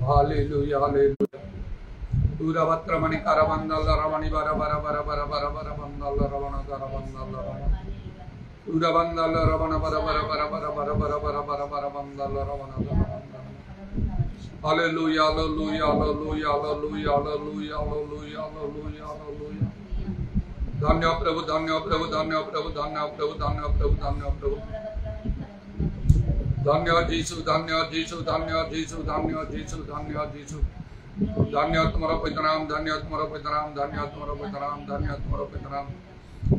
Hallelujah, hallelujah. Duravatramani Karavandala Ravani Bara Bara Bara Bara Bara Bara Vandala Ravana Karavandala Ravana Uravandala Ravana Bara Bara Bara Bara Bara Bara Bara Bara Bara Vandala Ravana Karavandala. Hallelujah, hallelujah, hallelujah, hallelujah, hallelujah, hallelujah, hallelujah, hallelujah. Dhanya Prabhu, Dhanya Prabhu, Dhanya Prabhu, Dhanya Prabhu, Dhanya Prabhu, Dhanya Prabhu. Dhanya Jisu, Dhanya Jisu, Dhanya Jisu, Dhanya Jisu, Dhanya Jisu. Dhanya Tumara Pitranam, Dhanya Tumara Pitranam, Dhanya Tumara Pitranam, Dhanya Tumara Pitranam.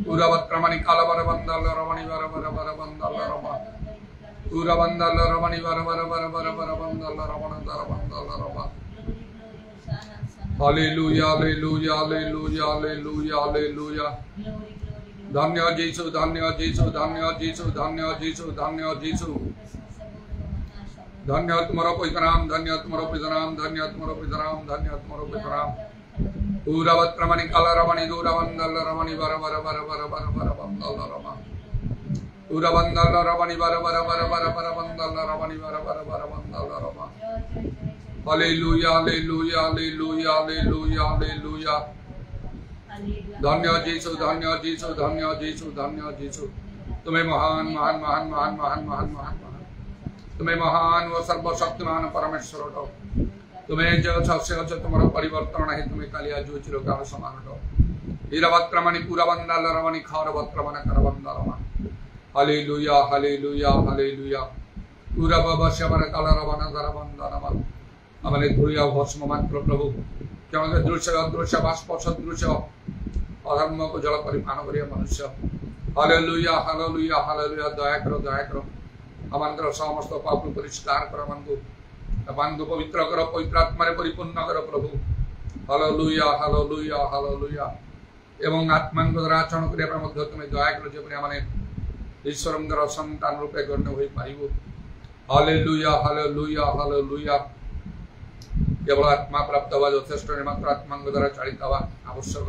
Uravatramani Kalavara Vandala Ravani Vara Vara Vara Vandala Ravana. Uravandala Ravani Vara Vara Vara Vara Vara Vandala Ravana Vandala Ravana. Hallelujah, hallelujah, hallelujah, hallelujah, hallelujah. Dhanya Jisu, Dhanya Jisu, Dhanya Jisu, Dhanya Jisu, Dhanya Jisu. Dhanya Tumara Pitranam, Dhanya Tumara Pitranam, Dhanya Tumara Pitranam, Dhanya Tumara Pitranam. Uravatramani Kalaravani Duravandala Ravani Vara Vara Vara Vara Vara Vara Vandala Ravana. Uravandala Ravani Vara Vara Vara Vara Vara Vandala Ravani Vara Vara Vara Vandala Ravana. Hallelujah, hallelujah, hallelujah, hallelujah, hallelujah. Dhanya Jisu, Dhanya Jisu, Dhanya Jisu, Dhanya Jisu. तुम्हें महान महान महान महान महान महान महान महान तुम्हें महान व सर्वशक्तिमान परमेश्वर हो तुम्हें जो सबसे अच्छा तुम्हारा परिवर्तन नहीं तुम्हें कालिया जो चिरकाल समान हो ईरवत्रमणि पूरवंदल रवणि खारवत्रमण करवंदलमण हालेलुया हालेलुया हालेलुया पूरववशवर कलरवन दरवंदनमण আমাদের ধরিয়া ভস্ম মাত্র প্রভু কি আমাদের দৃশ্য অদৃশ্য বাষ্প সদৃশ্য অধর্মকে জল পরিমাণ করিয়া মনুষ্য হালেলুয়া হালেলুয়া হালেলুয়া দয়া করো আমাদের সমস্ত পাপ পরিষ্কার করো আমাদের পবিত্র করো পবিত্র আত্মারে পরিপূর্ণ করো প্রভু হালেলুয়া হালেলুয়া হালেলুয়া এবং আত্মাঙ্গ দ্বারা আচরণ করিয়া মধ্যে তুমি দয়া করো যেপরি আমাদের ঈশ্বরঙ্গর সন্তান রূপে গণ্য হয়ে পাইব হালেলুয়া হালেলুয়া হালেলুয়া केवल आत्मा प्राप्त हुआ यथेष्ट मात्र आत्मांग द्वारा चालित हुआ आवश्यक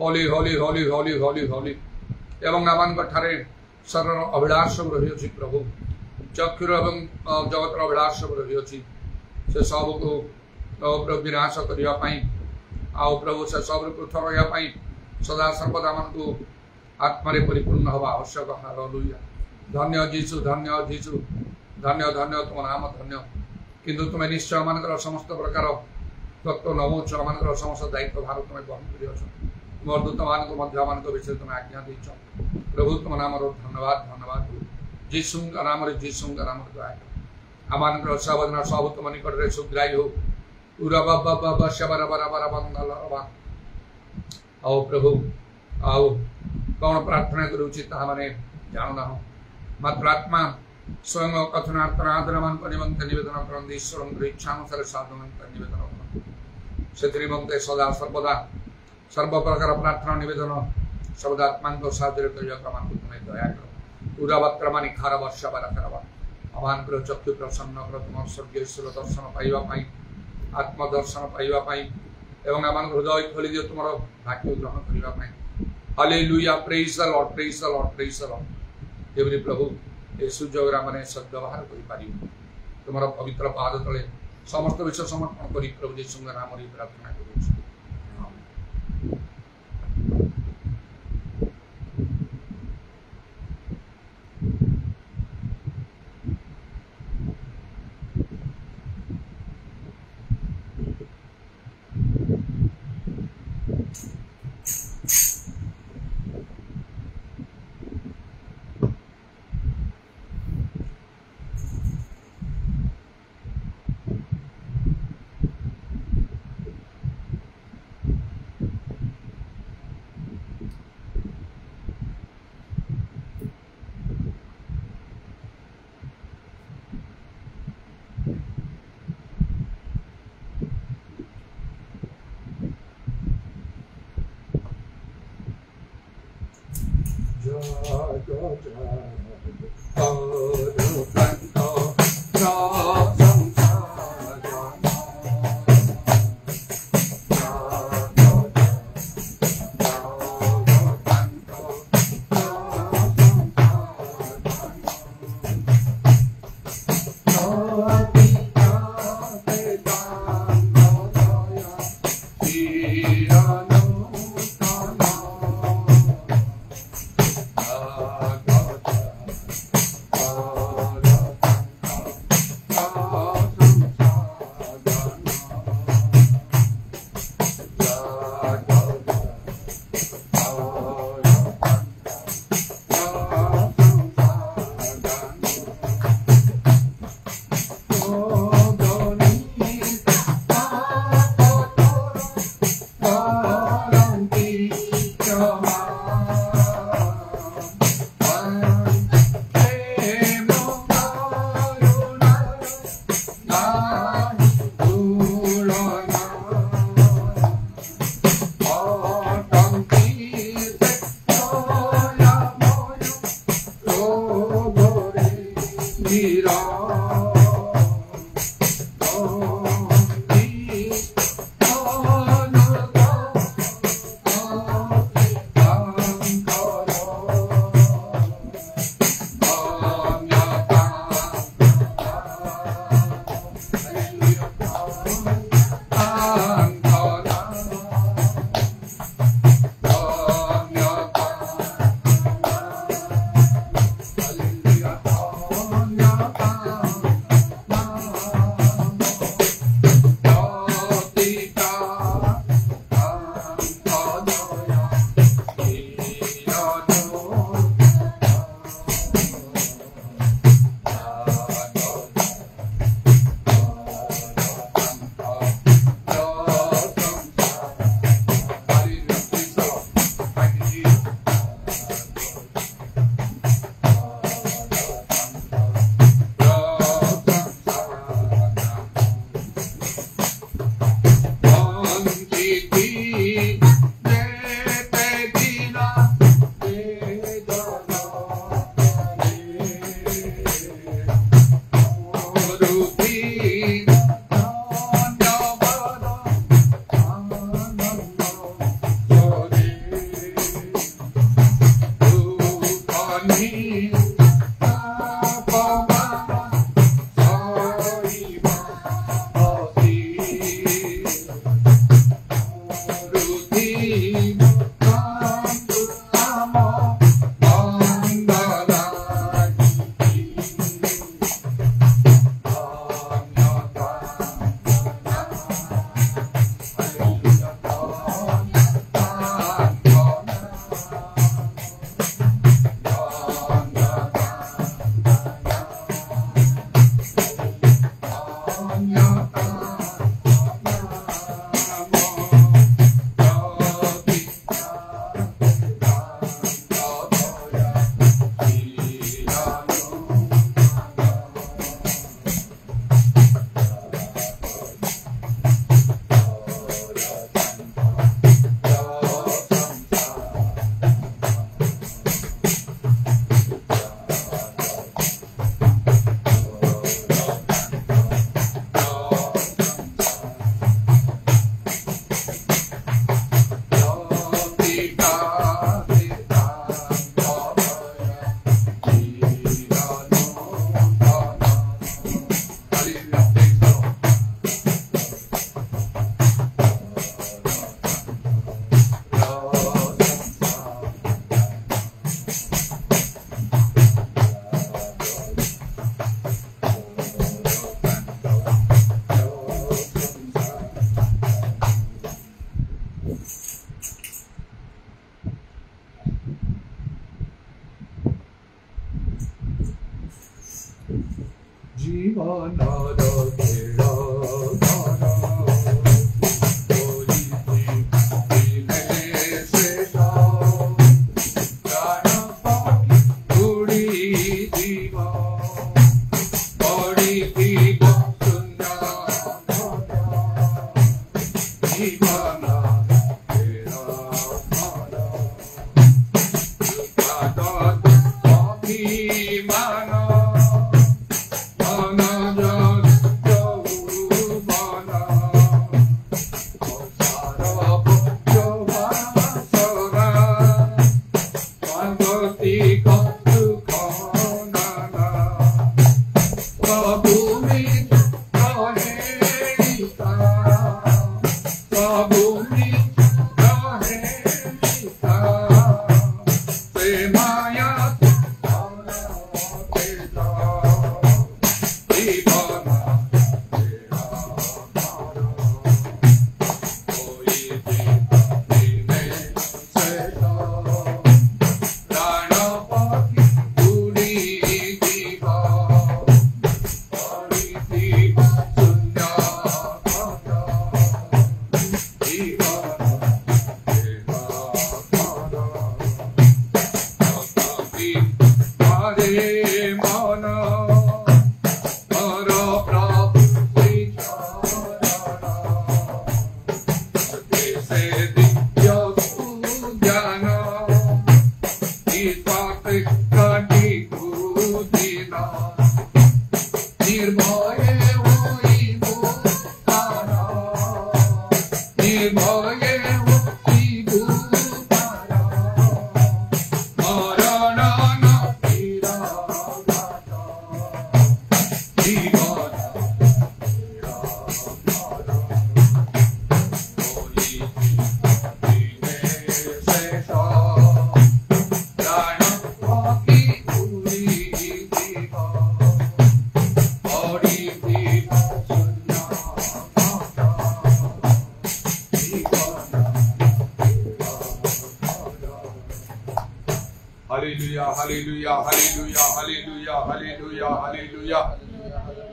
होली होली होली होली होली होली एवं आमानक ठारे शरीर अभिलाष सब रही प्रभु चक्षुर एवं जगतर अभिलाष सब रही से सब को विनाश करने आओ प्रभु से सब पृथक रही सदा सर्वदा मान आत्मारे परिपूर्ण हवा आवश्यक हालेलुया धन्य जीसु धन्य जीसु धन्य धन्य तुम नाम धन्य किंतु तुम्हें निश्चय आमर समस्त प्रकार तत्व नमुच आमर समस्त दायित्व भार तुम्हें बहन कर तुम दूत मान विषय तुम्हें आज्ञा देच प्रभु तुम नाम धन्यवाद धन्यवाद जीशु नाम जीशु नाम दया आमर सावधान सब तुम निकट में सुग्राही हो आओ प्रभु आओ कौन प्रार्थना करुचित मैंने जानना हो मात्र आत्मा स्वयं कथनार्थनादरमान निमंत निवेदन करते ईश्वर इच्छानुसार साधुमंत निवेदन से सदा सर्वदा सर्व प्रकार प्रार्थना निवेदन सर्वदा आत्मा साहय तुम्हें दया कर उरावत्रमानी खार वर्षा बारा करवा अमान चक्षु प्रसन्न कर तुम स्वर्गीय ईश्वर दर्शन पाइबापी आत्मदर्शन पाइबापी एवं आम हृदय खोली दियो तुम भाग्य ग्रहण करने hallelujah praise the Lord praise the Lord praise the Lord every प्रभु ए सुजोग मैंने सद्व्यवहार कर तुम पवित्र पाद तले समस्त विषय समर्पण कर प्रभु जीशु नाम प्रार्थना कर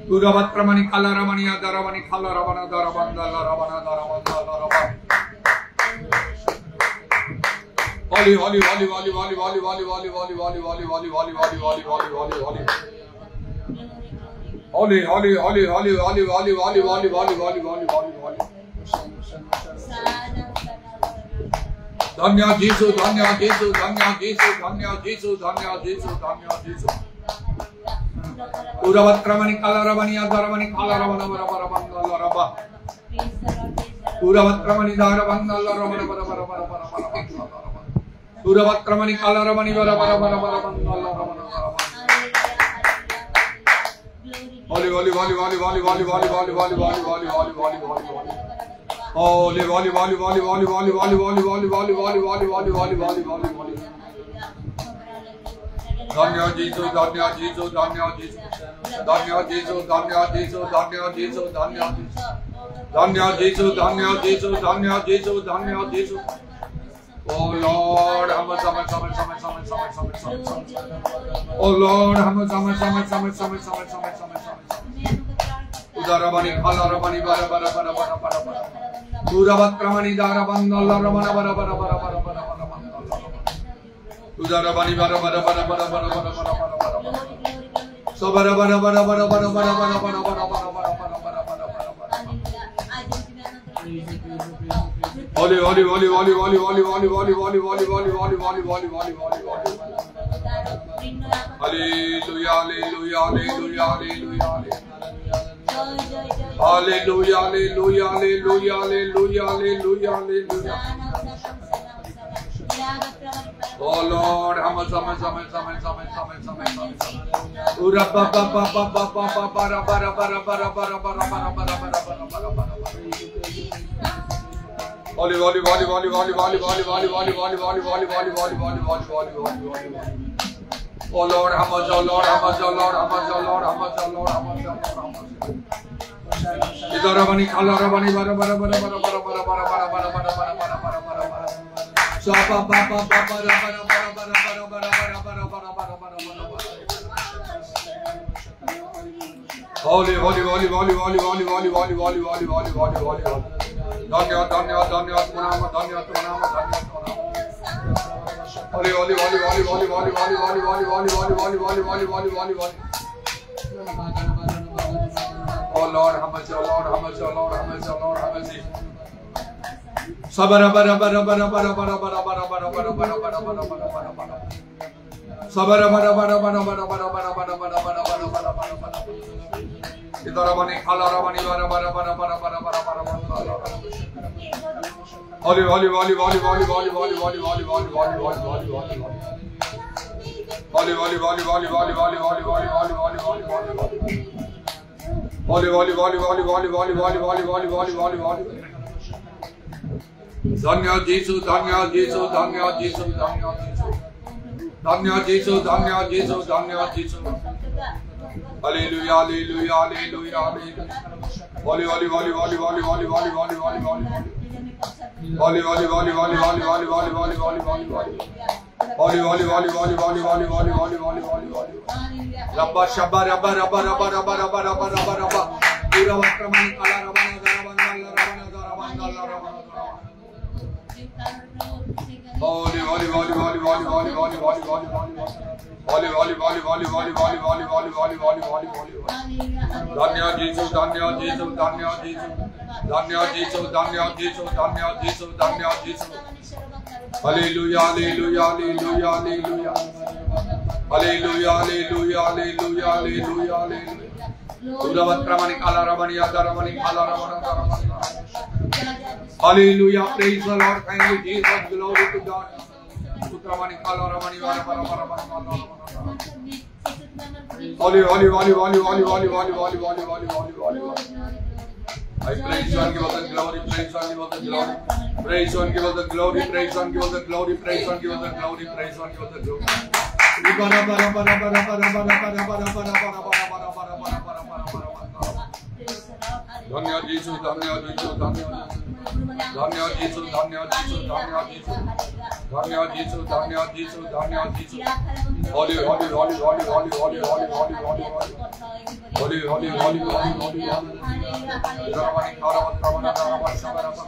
Uravat Pramani Kalaramani Adaravani Kalaravana Daravanda Laravana Daravanda Larava. Holy, holy, holy, holy, holy, holy, holy, holy, holy, holy, holy, holy, holy, holy, holy, holy, holy, holy. Holy, holy, holy, holy, holy, holy, holy, holy, holy, holy, holy, holy, holy. Dhanya Jesu, Dhanya Jesu, Dhanya Jesu, Dhanya Jesu, Dhanya Jesu, Dhanya Jesu. Uravat Pramani Kalaravani Adaravani Kalaravana Varavana Larava. Uravat Pramani Daravana Laravana Varavana. Uravat Pramani Kalaravani Varavana Varavana. Holy, holy, holy, holy, holy, holy, holy, holy, holy, holy, holy, holy, holy, holy, holy. Holy, holy, holy, holy, holy, holy, holy, holy, holy, holy, holy, holy, holy, holy, holy, holy, holy. Dhanya Jesu, Dhanya Jesu, Dhanya Jesu, Dhanya Jesu, Dhanya Jesu, Dhanya Jesu, Dhanya Jesu, Dhanya Jesu, Dhanya Jesu, Dhanya Jesu, Dhanya Jesu. Oh Lord, Oh Lord, Udaravani, Kalaravani, Bara Bara Bara Bara Bara Bara. Uravat Pramani Daravana Laravana Bara Bara Bara Bara Bara Bara. Udaravani Bara Bara Bara Bara Bara Bara Bara Bara Bara. So Bara Bara Bara Bara Bara Bara Bara Bara Bara Bara Bara Bara Bara Bara Bara. Holy, holy, holy, holy, holy, holy, holy, holy, holy, holy, holy, holy, holy, holy, holy, holy, holy. Hallelujah, hallelujah, hallelujah, hallelujah, hallelujah, hallelujah, hallelujah, hallelujah, hallelujah, hallelujah. Oh Lord, Holy, holy, holy, holy, holy, holy, holy, holy, holy, holy, holy, holy, holy, holy, holy, holy, holy. Oh Lord, how much, oh Lord, how much, oh Lord, how much, oh Lord, how much, oh Lord, how much, oh Lord, how much. Idaravani, Kalaravani, bara bara bara bara bara bara bara bara bara bara bara bara bara bara bara. Sapa pa pa pa bara bara bara bara bara bara bara bara bara bara bara bara bara. Holy, holy, holy, holy, holy, holy, holy, holy, holy, holy, holy, holy, holy, holy. Dhanya, dhanya, dhanya, Atmanama, dhanya, Atmanama, dhanya, Atmanama. Holy, holy, holy, holy, holy, holy, holy, holy, holy, holy, holy, holy, holy, holy, holy, holy, holy. Oh Lord, have mercy, oh Lord, have mercy, oh Lord, have mercy, oh Lord, have mercy. Sabara bara bara bara bara bara bara bara bara bara bara bara bara bara bara bara. Sabara bara bara bara bara bara bara bara bara bara bara bara bara bara. Idaramani khalarabani bara bara bara bara bara bara bara bara. Holy, holy, holy, holy, holy, holy, holy, holy, holy, holy, holy, holy, holy, holy, holy. Holy, holy, holy, holy, holy, holy, holy, holy, holy, holy, holy, holy. Holy, holy, holy, holy, holy, holy, holy, holy, holy, holy, holy, holy. Dhanya Jesu, Dhanya Jesu, Dhanya Jesu, Dhanya Jesu. Dhanya Jesu, Dhanya Jesu, Dhanya Jesu. Hallelujah, hallelujah, hallelujah, hallelujah. Holy, holy, holy, holy, holy, holy, holy, holy, holy, holy. Holy, holy, holy, holy, holy, holy, holy, holy, holy, holy, holy. Holy, holy, holy, holy, holy, holy, holy, holy, holy, holy, holy. Rabba shabba rabba rabba rabba rabba rabba rabba rabba rabba. Pura vakraman kala rabana darabana rabana darabana rabana. Holy, holy, holy, holy, holy, holy, holy, holy, holy, holy. Holy, holy, holy, holy, holy, holy, holy, holy, holy, holy, holy, holy. Dhanya Jesu, Dhanya Jesu, Dhanya Jesu. Dhanya Jesu, Dhanya Jesu, Dhanya Jesu, Dhanya Jesu. Hallelujah, hallelujah, hallelujah, hallelujah. Hallelujah, hallelujah, hallelujah, hallelujah, hallelujah. Uravakramani kalarabani adaramani kalarabana daramani. Hallelujah, praise the Lord, thank you Jesus, glory to God. Utramani kalarabani varabara varabara varabara. Holy, holy, holy, holy, holy, holy, holy, holy, holy, holy, holy, holy, holy. I praise you and give us the glory, praise you and give us the glory. Praise you and give us the glory, praise you and give us the glory, praise you and give us the glory, praise you and give us the glory. Dhanya Jesu, Dhanya Jesu, Dhanya Jesu, Dhanya Jesu, Dhanya Jesu, Dhanya Jesu, Dhanya Jesu, Dhanya Jesu. Holy, holy, holy, holy, holy, holy, holy, holy, holy, holy. Holy, holy, holy, holy, holy, holy. Udaravani Karavana Daravan Shavarava.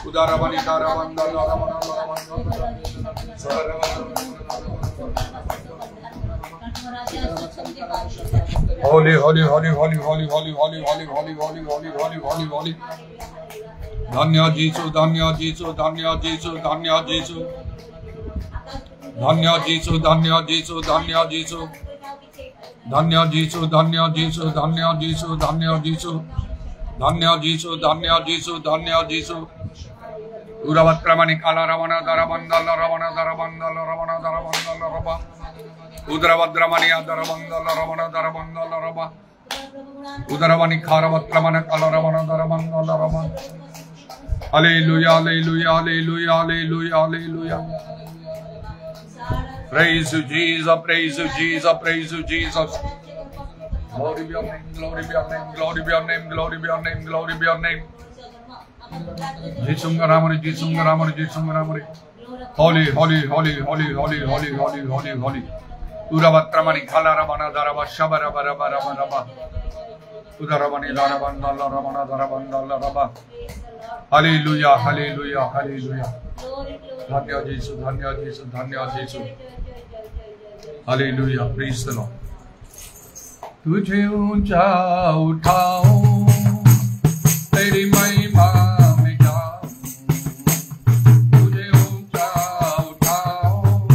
Udaravani Karavan Daravan Holy, holy, holy, holy, holy, holy, holy, holy, holy, holy, holy, holy, holy, holy. Dhanya Jesu, Dhanya Jesu, Dhanya Jesu, Dhanya Jesu. Dhanya Jesu, Dhanya Jesu, Dhanya Jesu. Dhanya Jesu, Dhanya Jesu, Dhanya Jesu, Dhanya Jesu. Dhanya Jesu, Dhanya Jesu, Dhanya Jesu. Uravakramani kala ravana darabandala ravana darabandala ravana darabandala rava. Udravadramani adarabandala ravana darabandala rava. Udaravani kharavakramana kala ravana darabandala rava. Hallelujah, hallelujah, hallelujah, hallelujah, hallelujah. Praise you, Jesus, praise you, Jesus, praise you, Jesus. Glory be your name, glory be your name, glory be your name, glory be your name, glory be your name. Jisungaramari, Jisungaramari, Jisungaramari. Holy, holy, holy, holy, holy, holy, holy, holy, holy. Uravakramani Kalaramana Daraba Shabara Barabara Baraba. Udaravani Daravandala Ramana Daravandala Raba. Hallelujah, hallelujah, hallelujah. Dhanya Jesu, Dhanya Jesu, Dhanya Jesu. Hallelujah, praise the Lord. तुझे ऊंचा उठाऊं तेरी महिमा में गाऊं तुझे ऊंचा उठाऊं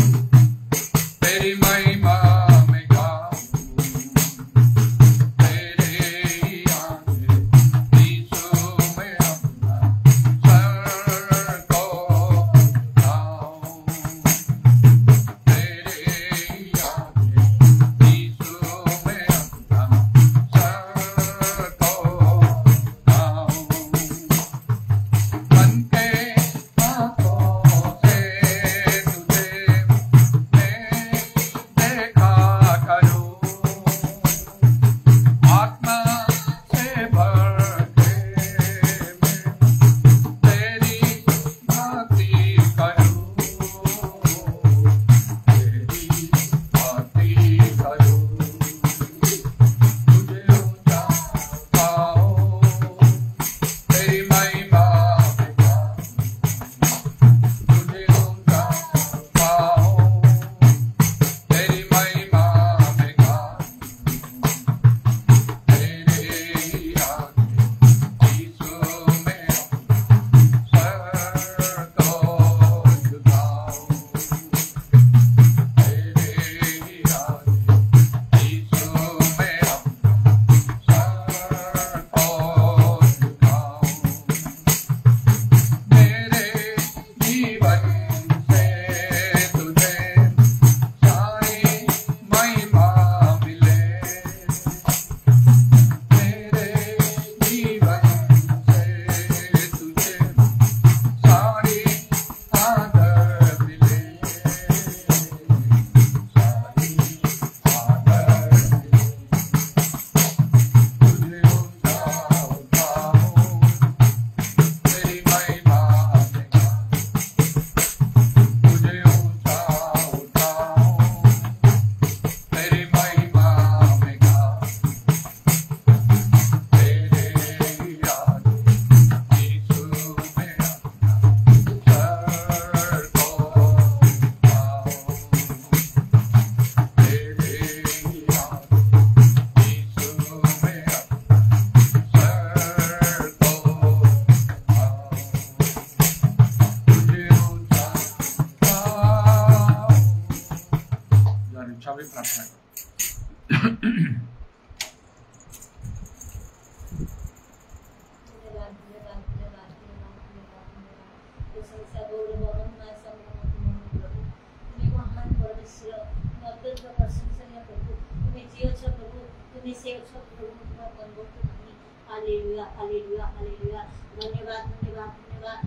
तेरी महिमा में गाऊं तेरे आगे यीशु में अपना सर को उठाऊं तेरे आगे यीशु में अपना सर को प्रार्थना करो। हालेलुया हालेलुया हालेलुया धन्यवाद धन्यवाद धन्यवाद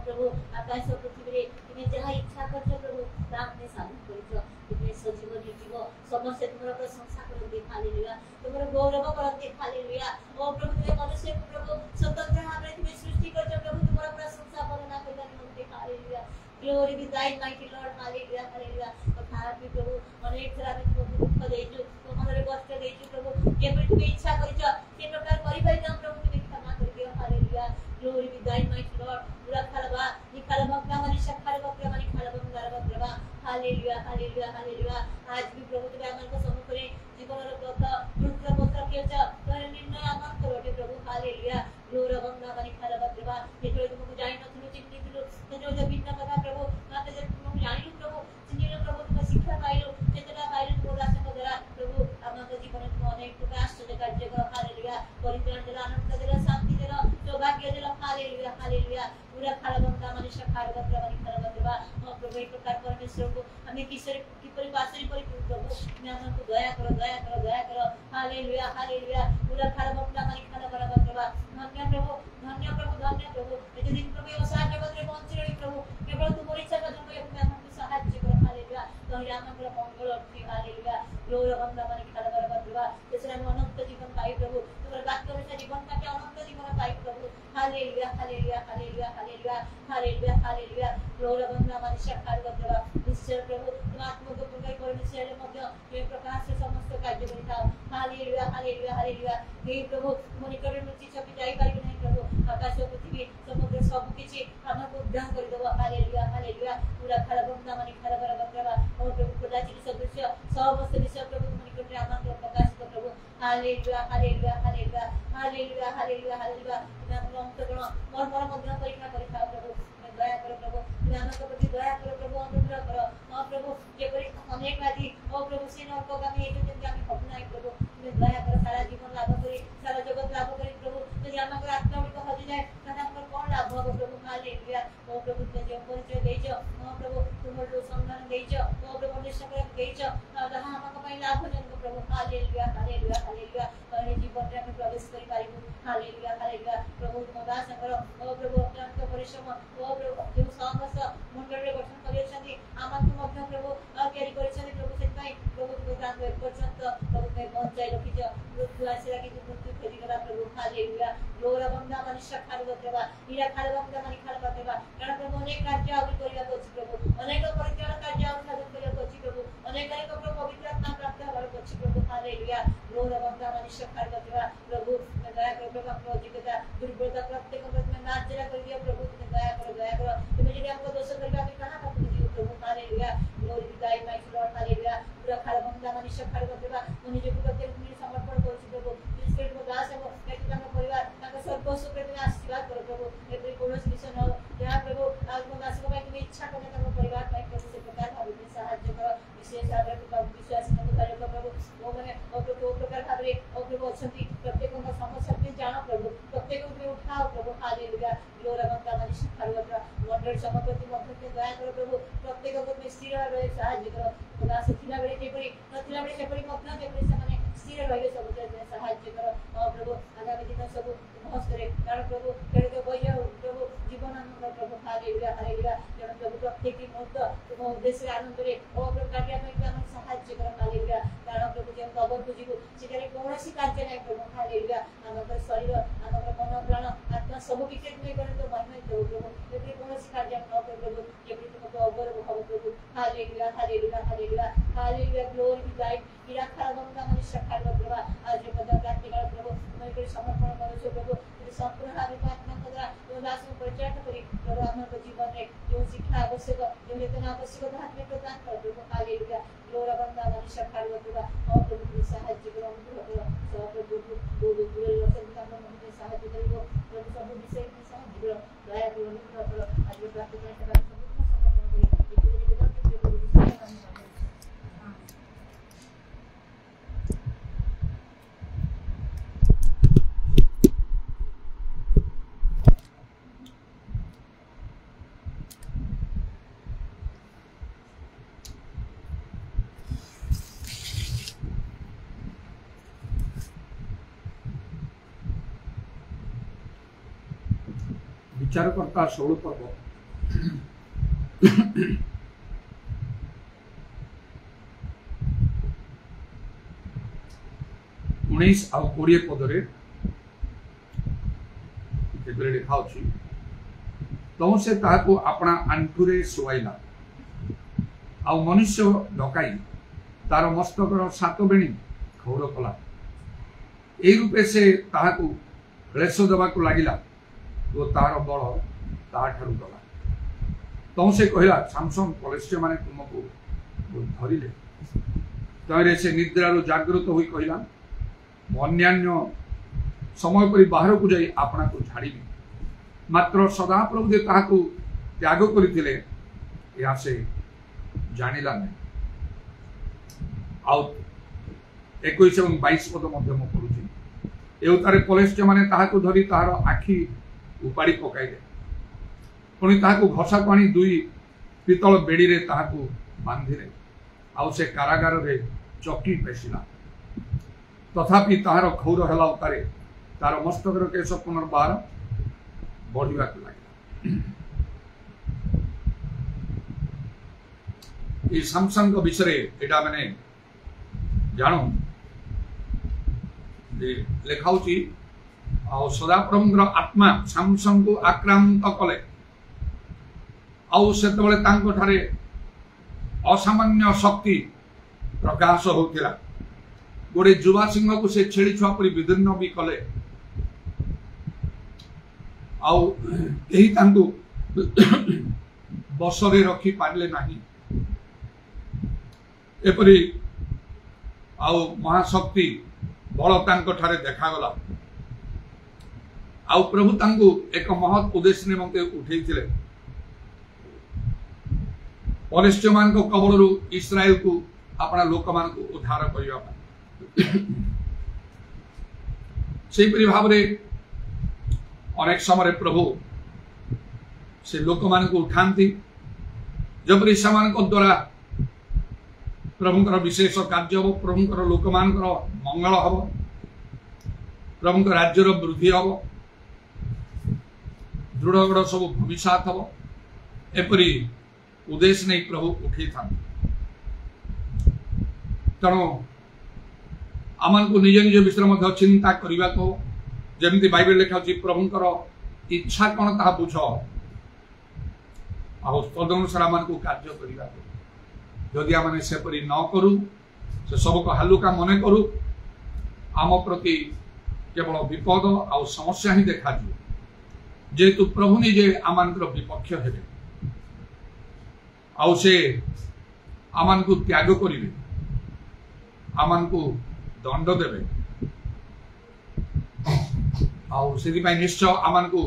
प्रभु आकाश और पृथ्वी रे तुमे जहा इच्छा करछ प्रभु ताने साधन करछ तुमे सजीव जीव समस्त तुमरा प्रशंसा करते हालेलुया तुमरा गौरव करते हालेलुया ओ प्रभु तुमे मनुष्य प्रभु स्वतंत्र भावे तुमे सृष्टि करछ प्रभु तुमरा प्रशंसा करना करना निमंते hallelujah glory be thine mighty Lord hallelujah hallelujah तथापि प्रभु अनेक तरह तुमको दुख देइछु तुमरे कष्ट देइछु प्रभु केबे तुमे इच्छा करछ के प्रकार करि परिणाम प्रभु तुमे क्षमा कर दियो hallelujah glory be thine mighty Lord पूरा खलबा निखलबा मनी शखलबा मनी खलबा गरबा प्रभा हालेलुया हालेलुया हालेलुया आज भी प्रभु तुमे हमन को सम्मुख रे जीवन रो पथ रुद्र पत्र केच तर निर्णय हमन करोटे प्रभु हालेलुया ग्लोरी बंदा मनी खलबा प्रभा जेतो तुमको जानि नथिलु चिन्हितलु तेजो जे भिन्न कथा प्रभु माते जे तुमको जानिलु प्रभु चिन्हिलु प्रभु तुम शिक्षा पाइलु चेतना पाइलु तुम दास को द्वारा प्रभु हमन को जीवन में अनेक प्रकार से कार्य कर हालेलुया परित्राण देला आनंद देला शांति देला सौभाग्य देला हालेलुया हालेलुया पूरा खलबंदा मनी शखलबा मनी खलबा प्रभा प्रभु एक प्रकार परमेश्वर को हमें किसरे की परिभाषा पर प्रभु मैं हमको दया करो दया करो दया करो हालेलुया हालेलुया पूरा खलबंदा मनी खलबा प्रभा धन्य प्रभु धन्य प्रभु धन्य प्रभु एते दिन प्रभु असार जगत रे पहुंची रही प्रभु केवल तुम इच्छा का जन्म में हमको सहायता करो हालेलुया तो हमको मंगल होती हालेलुया ग्लोरी बंदा मनी खलबा प्रभा जैसे हम अनंत जीवन पाई प्रभु तुम्हारे वाक्य अनुसार जीवन का अनंत जीवन पाई प्रभु hallelujah hallelujah hallelujah hallelujah hallelujah hallelujah glory बंदा मनी शखलबा प्रभा निश्चय प्रभु तुम आत्मा को प्रकार परमेश्वर मध्य ये प्रकाश से समस्त कार्य करिता हालेलुया हालेलुया हालेलुया हे प्रभु तुम निकट रुचि छपि जाई पारिबे नहीं प्रभु आकाश और पृथ्वी समुद्र सब किछि हमको उद्धार कर दो हालेलुया हालेलुया पूरा खलबंदा मनी खलबा प्रभा और प्रभु कदाचित सदृश समस्त विषय प्रभु तुम निकट रे हमको प्रकाश कर प्रभु hallelujah hallelujah hallelujah hallelujah hallelujah hallelujah तुम अंतगण मर्म मध्य परीक्षा करिता प्रभु दया करो प्रभु हमको प्रति दया करो प्रभु अनुग्रह करो हां प्रभु जे परि अनेक आदि ओ प्रभु से नरक गामी एते जेंति आमी अपनाई प्रभु तुम दया करो सारा जीवन लाभ करी सारा जगत लाभ करी प्रभु यदि हमको आत्मा को हजि जाए तने हमको कोन लाभ हो प्रभु हालेलुया ओ प्रभु तुम जे परिचय देइछ हां प्रभु तुम जो सम्मान देइछ ओ प्रभु निश्चय कर देइछ जहां हमको पई लाभ जन प्रभु हालेलुया हालेलुया हालेलुया और जीवन रे हम प्रवेश करि पारिबु हालेलुया हालेलुया प्रभु तुम दास करो ओ प्रभु अत्यंत परिश्रम ओ प्रभु जो साहस मंडल रे गठन करियछथि हमको मध्य प्रभु क्यारी करिछथि प्रभु सेतै प्रभु तुम दान एक पर्यंत प्रभु में पहुंचाई रखिछ मृत्यु आसिला कि मृत्यु फेरी गला प्रभु हालेलुया ग्लोरी बंदा मनी शखलबा प्रभा हीरा खलबा मनी खलबा प्रभा कारण प्रभु अनेक कार्य आउट करिया अछि प्रभु अनेक परित्याग कार्य आउट साधन करिया अछि प्रभु अनेक प्रभु पवित्र आत्मा प्राप्त होबार अछि प्रभु हालेलुया ग्लोरी बंदा मनी शखलबा प्रभा प्रभु दया करो प्रभु अपनो जीवता दुर्बलता प्रत्येक में नाच जरा कर दिया प्रभु तुम दया करो तुम यदि हमको दोष करबा में कहां का तुम जीव प्रभु hallelujah glory be thy my Lord hallelujah पूरा खलबंदा मनी शखलबा प्रभा मुनि जो प्रत्येक में समर्पण करू प्रभु स्पिरिट को दास है व्यक्ति का परिवार का सर्वस्व प्रति आशीर्वाद करो प्रभु एवरी कोनोस विषय न जहां प्रभु आज को दास को तुम इच्छा करने का परिवार पाई प्रभु से प्रकार भाव में सहायता करो विशेष आदर को विश्वास न कार्य प्रभु वो मैंने और प्रभु प्रकार भाव और प्रभु अछंती प्रत्येक को समस्या में जानो प्रभु प्रत्येक को उठाओ प्रभु हालेलुया ग्लोरी बंदा मनी शखलबा मंडल समपति मध्य के दया करो प्रभु प्रत्येक को में स्थिर रहे सहायता करो दास थिला बेले केपरि नथिला बेले केपरि मध्य केपरि से माने स्थिर रहे सब सहायता करो और प्रभु आगामी दिन सब हस्तरे कारण प्रभु केरे के बय प्रभु जीवन आनंद प्रभु हालेलुया हालेलुया जन प्रभु प्रत्येक मुहूर्त तुम उद्देश्य आनंद रे ओ प्रभु कार्य में हम सहायता करो हालेलुया कारण प्रभु जे खबर बुझिबु सेटारे कोनोसी कार्य नै प्रभु हालेलुया हमर शरीर हमर मन प्राण आत्मा सब विकेट में करे तो महिमा दो प्रभु एते कोनोसी कार्य न प्रभु जेपरि तुमको अगर भाव प्रभु hallelujah hallelujah hallelujah hallelujah glory be गाइड हीरा खलबा मनी शखलबा प्रभा आज पद प्राप्ति कर प्रभु मैं के समर्पण करू छो प्रभु संपूर्ण भावे आत्मा को द्वारा तो दास को परिचय करी प्रभु हमर जीवन रे जो शिक्षा आवश्यक जो वेतन आवश्यक हाथ में प्रदान कर प्रभु हालेलुया ग्लोरी बंदा मनी शखलबा प्रभा और प्रभु सहायता करो अनुग्रह करो सब प्रभु बोल पूरे रसन का मन में सहायता करो प्रभु सब विषय में सहायता करो दया करो अनुग्रह करो आज प्रार्थना करते हैं समर्पण करी इतने निवेदन के प्रभु विषय में विचारकर्ता 16 पर्व 19 आ 20 पदरे लिखा अच्छी तो से ताको अपना आंठुरे शुआईला आ मनुष्य डकाई तार मस्तकर 7 बेणी खौर कला ए रूपे से ताहाकू क्लेश देवाक लगिला तो तार बल ताठारु गला तो से कहला सामसन पलिश्य माने तुमको धरिले तरे से निद्रारु जागृत होई कहला अन्यान्य समय पर बाहर को जाई आपना को झाड़ी मात्र सदा प्रभु जे ताहाकू त्याग करथिले या से जानिला नहीं आउ 21 और 22 पद मध्यम पड़ुछि एउतारे पलिश्य माने ताहाकू धरी ताहार आखि उपाड़ी पकाइले पुणी ताहाकू घसा पानी 2 पितल बेड़ी रे ताहाकू बांधिले आउ से कारागार रे चौकी पेशिला तथापि ताहार खौर हला उतारे तार मस्तकर केश पुनर्बार बढ़िबा लागला सामसन को विषय एटा माने जानो जे लेखाउची आ सदाप्रभुर आत्मा सामसन को आक्रांत कले आउ सेतबेले तांको ठारे असामान्य शक्ति प्रकाश होतिला गोटे युवा सिंह को से छेड़ी छुआ परी विदीर्ण भी कले आउ केही तांको बसरे रखी पारले नाही एपरी आउ महाशक्ति बल तांको ठारे देखागला आउ प्रभु तांको एक महत् उद्देश्य निमंते उठेइथिले पलिश्य मान को कबलरू इस्राएल को अपना लोक मान को उद्धार करिया सेपरी भाव रे अनेक समय प्रभु से लोक मान को उठांती जबरी समान को द्वारा प्रभुंकर विशेष कार्य हम प्रभुंकर लोक मानकर मंगल हम प्रभुंकर राज्यर वृद्धि हम दृढ़गढ़ सब भविष्यत हम एपरी उद्देश्य नहीं प्रभु उठे था तेणु आम को निज निज विषय चिंता करने को जमी बाइबल लिखा प्रभुंकर इच्छा कौन ता बुझ तदनुसार आम को कार्य करने जदि आम सेपरी न करू से सब को हालुका मन करू आम प्रति केवल विपद आ समस्या ही देखा जेहेतु प्रभु निजे आम विपक्ष हेबे आउ से आम को त्याग करेंगे आम को दंड देवे आउ से निश्चय आम को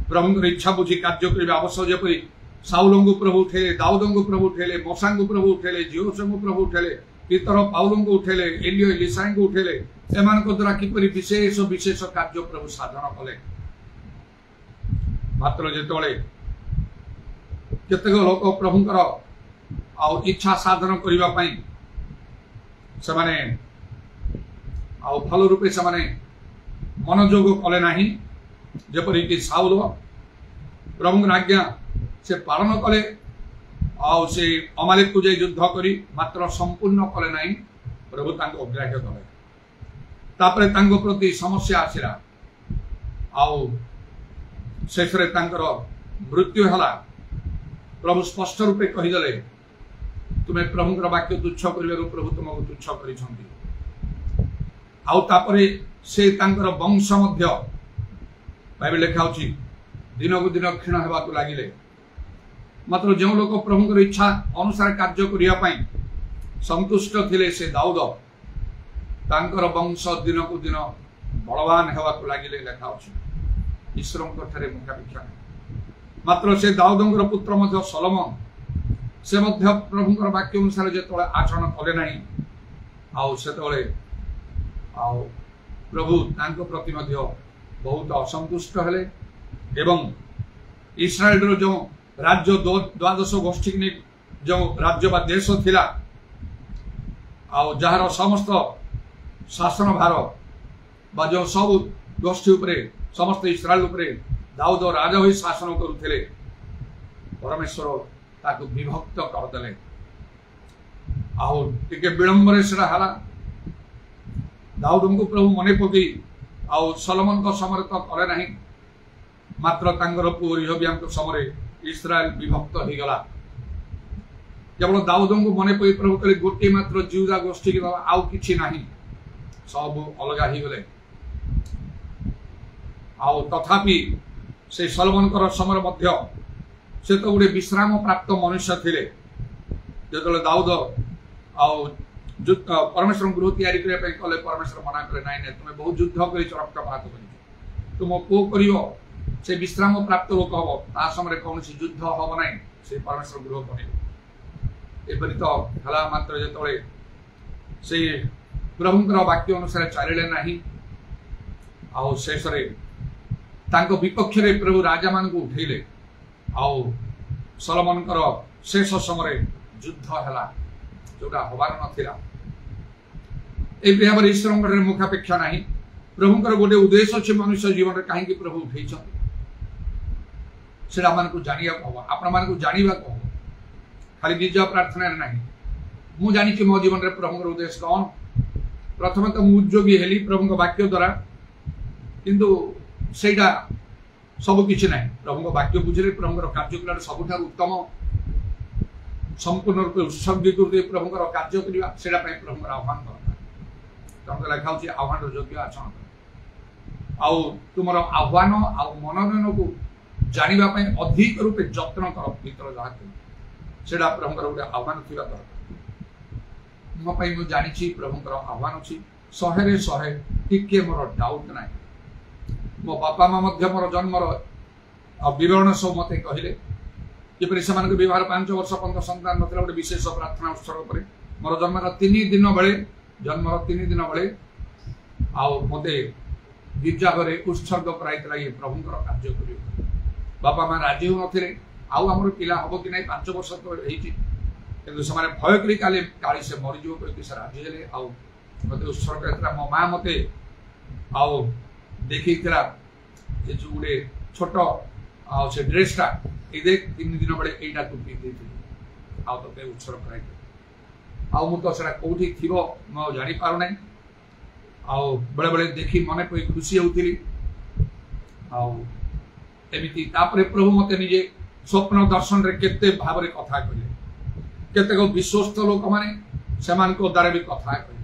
प्रभुंकर इच्छा बुझी कार्य करने आवश्यक जपरी साउल को प्रभु उठेले दाऊद को प्रभु उठेले मोसा को प्रभु उठेले जिहोशा को प्रभु उठेले पितर पाउल को उठेले एलियो एलिसा को उठेले एमान को द्वारा किपरि विशेष विशेष कार्य प्रभु साधन कले मात्र जेतोले केतेक लोक प्रभुंकर आउ इच्छा साधन करबा पई से माने आउ भल रूपे से माने मनोयोग कले नाही जेपरि कि साउल प्रभुंकर आज्ञा से पालन कले आउ से अमालेक को जाई युद्ध करी मात्र संपूर्ण कले नाही प्रभु तांको अग्राह्य कले तापरे तांको प्रति समस्या आसिला आउ शेषरे तांकर मृत्यु हला प्रभु स्पष्ट रूपे कहीदेले तुम्हें प्रभुंकर वाक्य तुच्छ कर प्रभु तुमको तुच्छ करिसंती आउ तापरे से तांकर वंश मध्य बाइबल लिखा अछि दिन को दिन क्षीण हेबाकु लागिले मात्र जो लोग प्रभुंकर इच्छा अनुसार कार्य करने संतुष्ट थिले से दाऊद तांकर वंश दिन को दिन बलवान हेबाकु लागिले लेखा अछि ईश्वर मुखापेक्षा मात्र से दाऊदंकर पुत्र मध्य सलोमन से मध्य प्रभुंकर वाक्य अनुसार जेतोले आचरण कले नाही आउ सेतोले आउ प्रभु तांको प्रति मध्य बहुत असंतुष्ट हेले एवं इस्राएल जो राज्य द्वादश गोष्ठी जो राज्य बा देश थिला आउ जहार समस्त शासन भार बा जो सब गोष्ठी उपरे समस्त इस्राएल उपरे दाऊद राजा होई शासन करुथिले परमेश्वर ताकू विभक्त करदेले आउ टिके विलंबरे सेटा हला दाऊद को प्रभु मने पकई आउ सलोमन को समय तो करे नहीं मात्र तांगर पुओ रिहबियाम को समय इस्राएल विभक्त हो गला केवल दाऊद को मने पकई प्रभु कहले गोटे मात्र जिहुदा गोष्ठी के आउ किछि नाही सब अलगा ही गले आउ तथापि से सलोमन कर समय मध्य से तो गोटे विश्राम प्राप्त मनुष्य थिले जेतले दाऊद आउ परमेश्वर गृह तैयारी करने कले परमेश्वर मना करे नाई नहीं तुम्हें बहुत युद्ध कर रक्तपात कर तुम पो कर से विश्राम प्राप्त लोक हम ता समय कौन युद्ध हम ना से परमेश्वर गृह बन तो हला मात्र जो से प्रभुंर वाक्य अनुसार चलिले नहीं आउ शेष विपक्ष प्रभु राजा मान उठेले आउ सलोमन शेष समय युद्ध है जोटा हबार नाला भाव ईश्वर मुखापेक्षा ना प्रभुंर गोटे उद्देश्य अच्छे मनुष्य जीवन में कहीं प्रभु उठे जाना हम आपण मानक जानवा हम खाली निज प्रार्थना ना मु जानी मो जीवन में प्रभुंर उद्देश्य कौन प्रथम तो मुझे उद्योगी हेली प्रभु वाक्य द्वारा किंतु सेटा सबकि ना प्रभु वाक्य बुझे प्रभुंर कार्यकला सबुठ उत्तम संपूर्ण रूप उत्सर्गित प्रभुंर कार्य करने प्रभुंर आह्वान दरकार लिखा हूँ आह्वान योग्य आचरण आउ तुम आह्वान आउ मनोरंजन को जानापी अधिक रूपे जत्न कर भीतर जहाँ से प्रभुंर गोटे आह्वान थी दरकार मोपाई मुझे जानी प्रभुंर आह्वान अच्छी 100 टिके मोर डाउट ना मो बापा माँ मोर जन्मर विवरण सब मत कहले किपरि से विवाह 5 वर्ष पर्यंत संतान नथिला गोटे विशेष प्रार्थना उत्सव पर मोर जन्मर 3 दिन बेले आउ मते गिरजा घरे उत्सर्ग कराइतला ये प्रभुंर कार्य कर बापा माँ राजी हो नथिले आउ हमर पिला हबो कि नै 5 वर्ष तो हेछि किंतु से भय करी काली से मरीज करके से राजी हेले आउ मते उत्सर्ग करतला मो माँ मते आउ देखितला जे जो गोटे छोट आउ से ड्रेसटा ए देख 3 दिन बेले एटा तू पी देथिलु आउ तो उत्सर्ग कराइ आउ मु तो सेटा कोठी थिबो म जानि पारु नै आउ बड़े बड़े देखी मने कोई खुशी होउतिली आउ एमिति तापरे प्रभु मते निजे स्वप्न दर्शन रे केते भाबरे कथा कले केते को विश्वस्त लोक माने समान को द्वारा भी कथा कले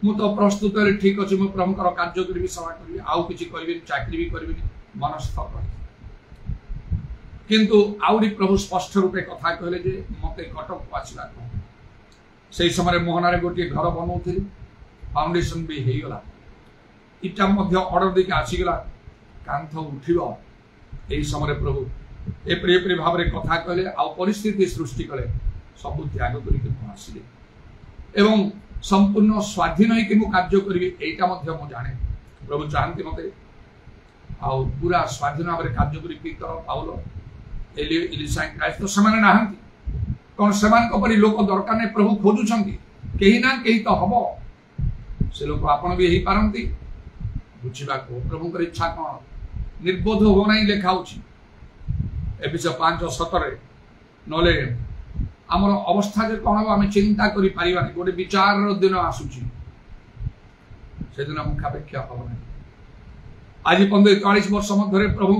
मु तो प्रस्तुत रे ठीक अछि मु प्रभुकर कार्य करबी सेवा करबी आउ किछि करबी चाकरी भी करबी मनस्थ कर किंतु आउरी प्रभु स्पष्ट रूपे कथा कहले जे मते कटक को आछला से समय मोहनारे गोटे घर बनाऊली फाउंडेशन भी हो गला इटा ऑर्डर देके आसीगला कांथ उठिबो एही समय प्रभु एपरी भाव में कथा कहले आ परिस्थिति सृष्टि कले सब त्याग करके आसिले एवं संपूर्ण स्वाधीन होइके मु कार्य करी एटा मध्य मु जाने प्रभु चाहती मते आ पूरा स्वाधीन भाव में कार्य करी पीतर पाउल एलिसा क्राइस्ट तो समान नाहंती कौन समान परी लोक दरकार नहीं प्रभु खोजुंट कहीं ना कहीं तो हम से लोक आपन भी हो पारती बुझा प्रभुंर इच्छा कौन निर्बोध हो ना लिखा एपिसोड 5:17 नले आमर अवस्था जे कौन हम चिंता करि पारिबानी गोटे विचार दिन आसुची से दिन मुखापेक्षा हम ना आज 45 वर्ष मध्य प्रभु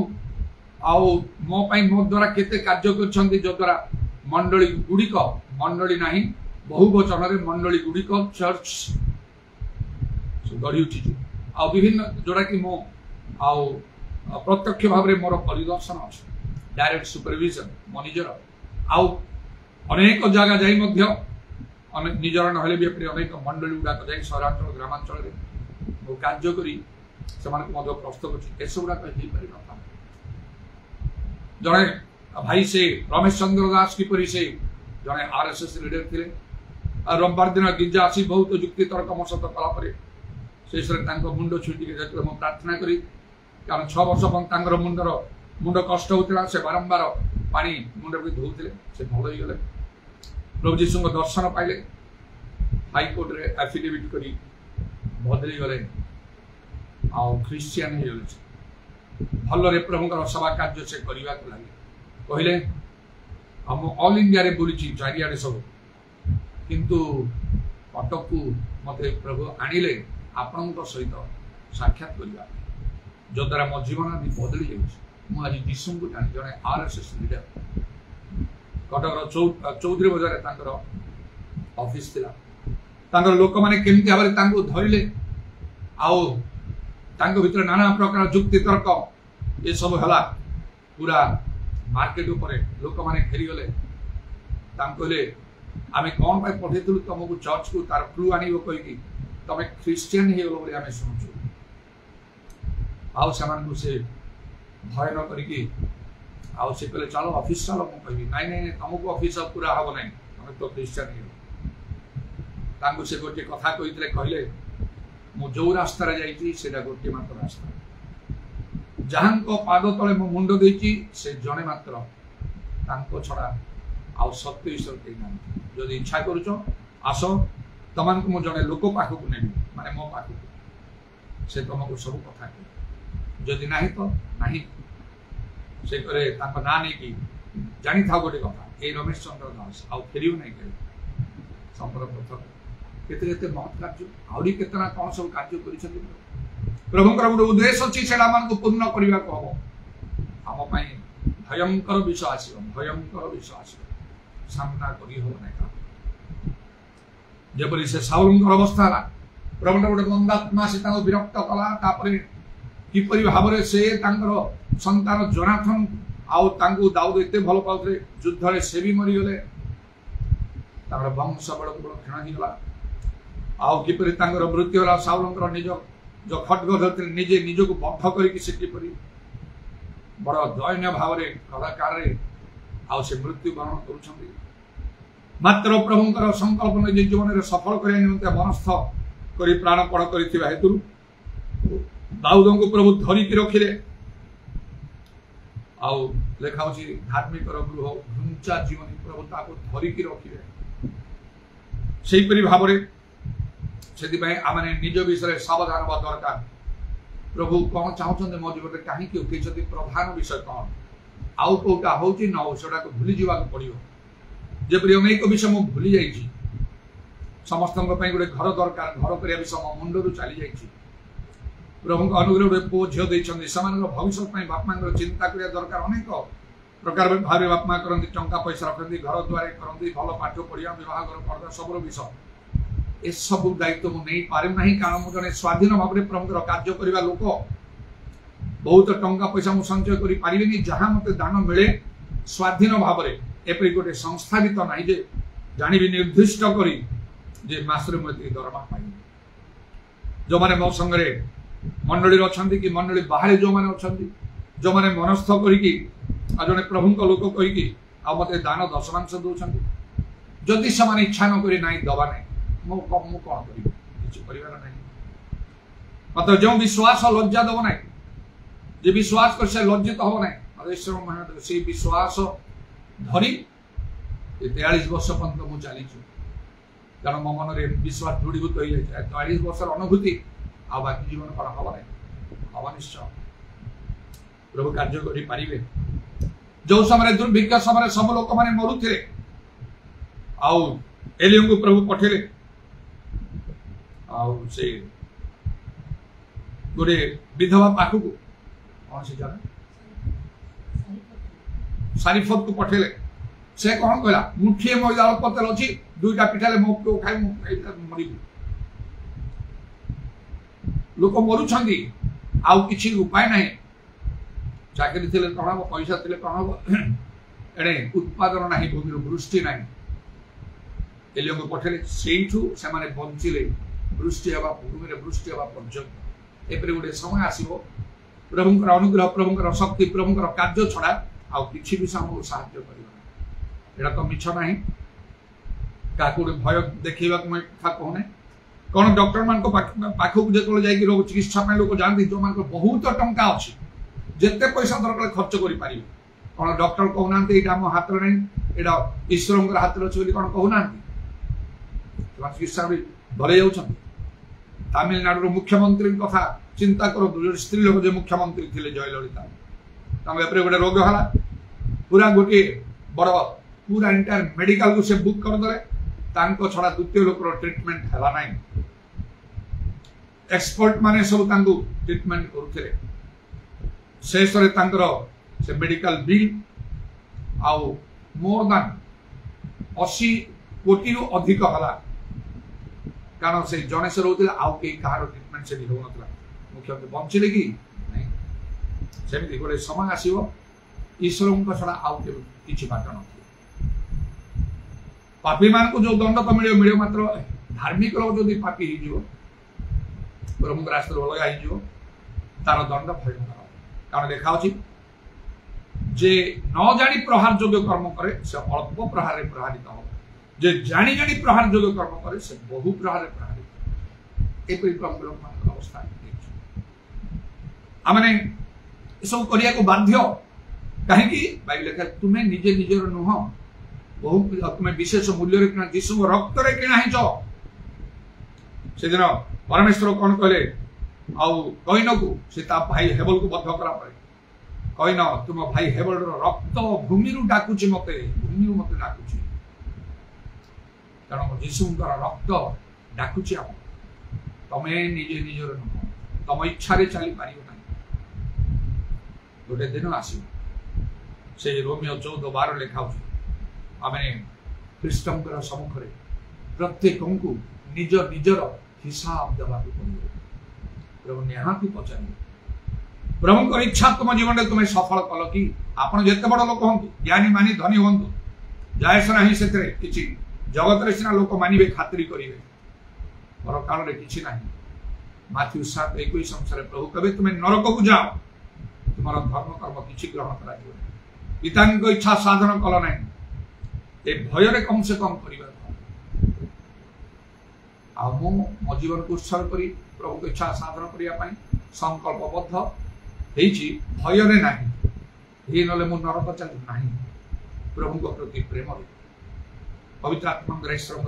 आउ मो द्वारा केते कार्य करछन्ती जो द्वारा मंडली गुड़िक मंडली ना बहुवचन मंडली गुड़िक चर्च गढ़ी उठी आ विभिन्न जोड़ा कि मो आउ प्रत्यक्ष भाव में मोर परिदर्शन अच्छे डायरेक्ट सुपरविजन मो निजर आउ अनेक जगह जाई मध्य निजर नहले भी अनेक मंडली गुड़ाक जाई सहरांचल ग्रामांचल मो कार्य करी से प्रस्तुत कर एसबुड़ाक हो जड़े भाई से रमेश चंद्र दास किपरि से जड़े आरएसएस लीडर थे रविवार दिन गिरजा आसी बहुत जुक्ति तर्क मो सहित कलापर से मुंड छुटी के प्रार्थना करी कारण 6 वर्ष पर मुंड कष्ट होता से बारंबार पानी मुंड भी धोते से भल हो गले प्रभु जीशु दर्शन पाइले हाईकोर्ट रे एफिडेविट करी बदली गले आ क्रिश्चियन हो गले भलरे प्रभुंकर सभा कार्य से करने लगे कहले हम ऑल इंडिया रे बोली चारिआडे सब किंतु कटक को मते प्रभु आनिले आपण सहित साक्षात करवा जो द्वारा मो जीवन भी बदली जाऊँ आज जीशु को जानी जड़े RSS लीडर कटक चौधरी बजार ऑफिस थिला लोक मैंने केमती भाव धरले भीतर नाना प्रकार जुक्ति तर्क ये सब है पूरा मार्केट उपर लोक मैंने फेरीगले कहले आम कौन पर पठेलु तुमको चर्च को तार क्लू आन कहीकि तुम ख्रीस्टियन हो गल आम शुणुचु आउ से भय न करिकी आउ से कहले चलो ऑफिस चलो मु कहि नहीं नहीं तुमको ऑफिस पूरा हम ना तुम तो ख्रीस्टियन हो से गोटे कथा कही कहले मु जो रास्ता जाइए से गोटे मात्र रास्ता जहां पाद तले मो मुंड देची से जने मात्र छड़ा आउ सत्य ईश्वर कहीं ना जदि इच्छा करुच आस तुमको मु जड़े लोक पाखक नेबी माने मो पाखक से तुमको सब कथा जदि ना तो ना से करे ना नहीं कि जानी था गोटे कथा ये रमेश चंद्र दास आउ फेर नहीं कहे संपर्क केते महत् कार्य आहरी केतना कौन सब कार्य कर प्रभुंकर गोटे उद्देश्य अच्छी से पूर्ण करने को हम आम भयंकर विषय आस भयंकर विषय आस सामना करपरी से साउलंकर अवस्था है प्रभु गोटे मंदात्मा से विरक्त कला किपरि भाव से संतान जोनाथन आउ दाऊद एत भल पाते युद्ध से भी मरीगले वंश बड़ बड़ क्षण होगा आउ किपरि मृत्यु है साउलंकर निज जो खड्ग धरते निजे निज को बद्ध करपरि बड़ दयनीय भाव कलाकार से मृत्यु वरण कर मात्र प्रभुंकर संकल्प निज जीवन में सफल करने निमंते मनस्थ कर प्राणपण कर हेतु दाऊद को प्रभु धरिकी रखिले आउ लेखा धार्मिक गृह घुंचा जीवन प्रभु ताको धरिकी रखिले सेहीपरि भाव से आम निज विषय सावधान हवा दरकार प्रभु कौन चाहते मो जीवन में कहीं उठे प्रधान विषय कौन आउ कौटा हो ना भूली जावाक पड़ो जपरी अनेक विषय मुझे भूली जाइए समस्त गोटे घर दरकार घर करने विषय मो मुंडू चली जाइए प्रभु अनुग्रह गोटे पुओ झील देते भविष्य बापा चिंता करने दरकार अनेक प्रकार भाव बापा करती टंका पैसा रखती घर द्वार करती भल पाठ पढ़िया बहुत पर्दा सब विषय ए सब दायित्व मुझे पारना कारण मुझे जड़े स्वाधीन भाव में प्रभुंर कार्य करने लोक बहुत टंका पैसा मुझे संचय करें जहाँ मत दान मिले स्वाधीन भाव में एपरी गोटे संस्था भी तो नहीं जानी निर्दिष्ट कर मासरे मुझे दरमा पाई जो मैंने मो संगे मंडली अच्छा कि मंडली बाहर जो मैंने अच्छा जो मैंने मनस्थ करी जड़े प्रभु लोक कहीकि आ मत दान दशमांश दौरान जदि से इच्छा न करी ना दबा ना कौन कर मात्र जो विश्वास लज्जा दब ना जे विश्वास कर से लज्जित हम ना से विश्वास धरी 43 वर्ष पर्यटन मुझे चली कारण मो मन में विश्वास दृढ़ीभूत हो जाए 43 वर्ष अनुभूति आ बाकी जीवन कौन हम ना हम निश्चय प्रभु कार्य करें जो समय दुर्भिक्ष समय सब लोक मैंने मरुले आउ एलियम को प्रभु पठेले आउ से गोटे विधवा पाखक कौन से जाना सारीफत को पठेले से कौन कहला मुठिए मैदा अल्प तेल अच्छी दुईटा पिठाले मो पुओ खाई मरी लोक मरुछंदी आउ किछि उपाय नहीं चाकरी थे कौन हम पैसा थे कौन हम एणे उत्पादन ना भूमि वृष्टि ना एलियम को पठेले से बंचिले वृष्टि हवा भूमि में वृष्टि हवा पर्यंत एपरी गोटे समय आसो प्रभुंकर अनुग्रह प्रभुंकर शक्ति प्रभुंकर कार्य छड़ा आउ किछि भी हमको साहाय्य करना तो मिछ ना क्या गोटे भय देखा कथा कहूना कौन डॉक्टर मान पाखक जो जाकि रोग चिकित्सा लोक जाती जो मान बहुत टंका अच्छी जिते पैसा दरकार खर्च कर कौन डॉक्टर कहना यहाँ मो हाथ नहीं यहाँ ईश्वर हाथ अच्छे कौन कहना चिकित्सा भले जाऊँ तमिलनाडु मुख्यमंत्री कथा चिंता करो स्त्री लोक जो मुख्यमंत्री थे जयललिता गोटे रोग है पूरा गोटे बड़ पूरा इंटायर मेडिकल को से बुक करदे छड़ा द्वितीय लोक ट्रिटमेंट है ना एक्सपर्ट माने सब ट्रिटमेंट करुले शेष से मेडिकल बिल आउ मोर दान 80 कोटी रु अधिक है कारण से जने से रोते आउ कई कहार ट्रिटमेंट से हो ना मुख्यमंत्री बंचिले कि नहीं सेमती गोटे समय आसो ईश्वर छड़ा आउ कि बाट न पापी मान को जो दंड तो मिले मात्र धार्मिक लोग जो पापी हो प्रभु रास्ते अलग हो तार दंड भयंकर कारण देखा जे न जानी प्रहार योग्य कर्म करे से अल्प प्रहार प्रहारित हो जे जानी जानी प्रहार योग्य कर्म करे से बहु प्रहार प्रहारित एपरी प्रभु लोक अवस्था आमने सब करिया को बाध्य कहीं बाइबल लिखा तुम्हें निजे निजर नुह बहु तुम्हें विशेष मूल्य किना जीशु रक्त रे किना हिच से दिन परमेश्वर कौन कहले आउ कईन को से ता भाई हेबल को बद्ध करा पड़े कईन तुम भाई हेबल रक्त भूमि रु डाकुची मते भूमि रु मते डाकुची कारण जीशुंकर रक्त डाकुची आप तमे निजे निजर नुह तम इच्छा रे चली पारियो नहीं गोटे दिन आसीबो से रोमियो 14:12 लिखा आमे ख्रीष्टंकर सम्मुख रे प्रत्येक को निज निजर हिसाब देवा प्रभु निहाती पचारे प्रभु इच्छा तुम जीवन में तुम्हें सफल कल कि आपड़ जिते बड़ लोक हूँ ज्ञानी मानी धनी हूँ जायस ना कि जगत में सीना लोक मानवे खातिर करेंगे पर काल में कि ना माथ्यू 7:21 अनुसार प्रभु कहे तुम्हें नरक को जाओ तुम धर्म कर्म कि ग्रहण कर पिता इच्छा साधन कल ना ए भय कम से कम कर मो जीवन को उत्सर्ग कर प्रभु को इच्छा साधन करने संकल्पबद्ध भय ना ना मु नरक चल ना प्रभु प्रति प्रेम पवित्र आत्मा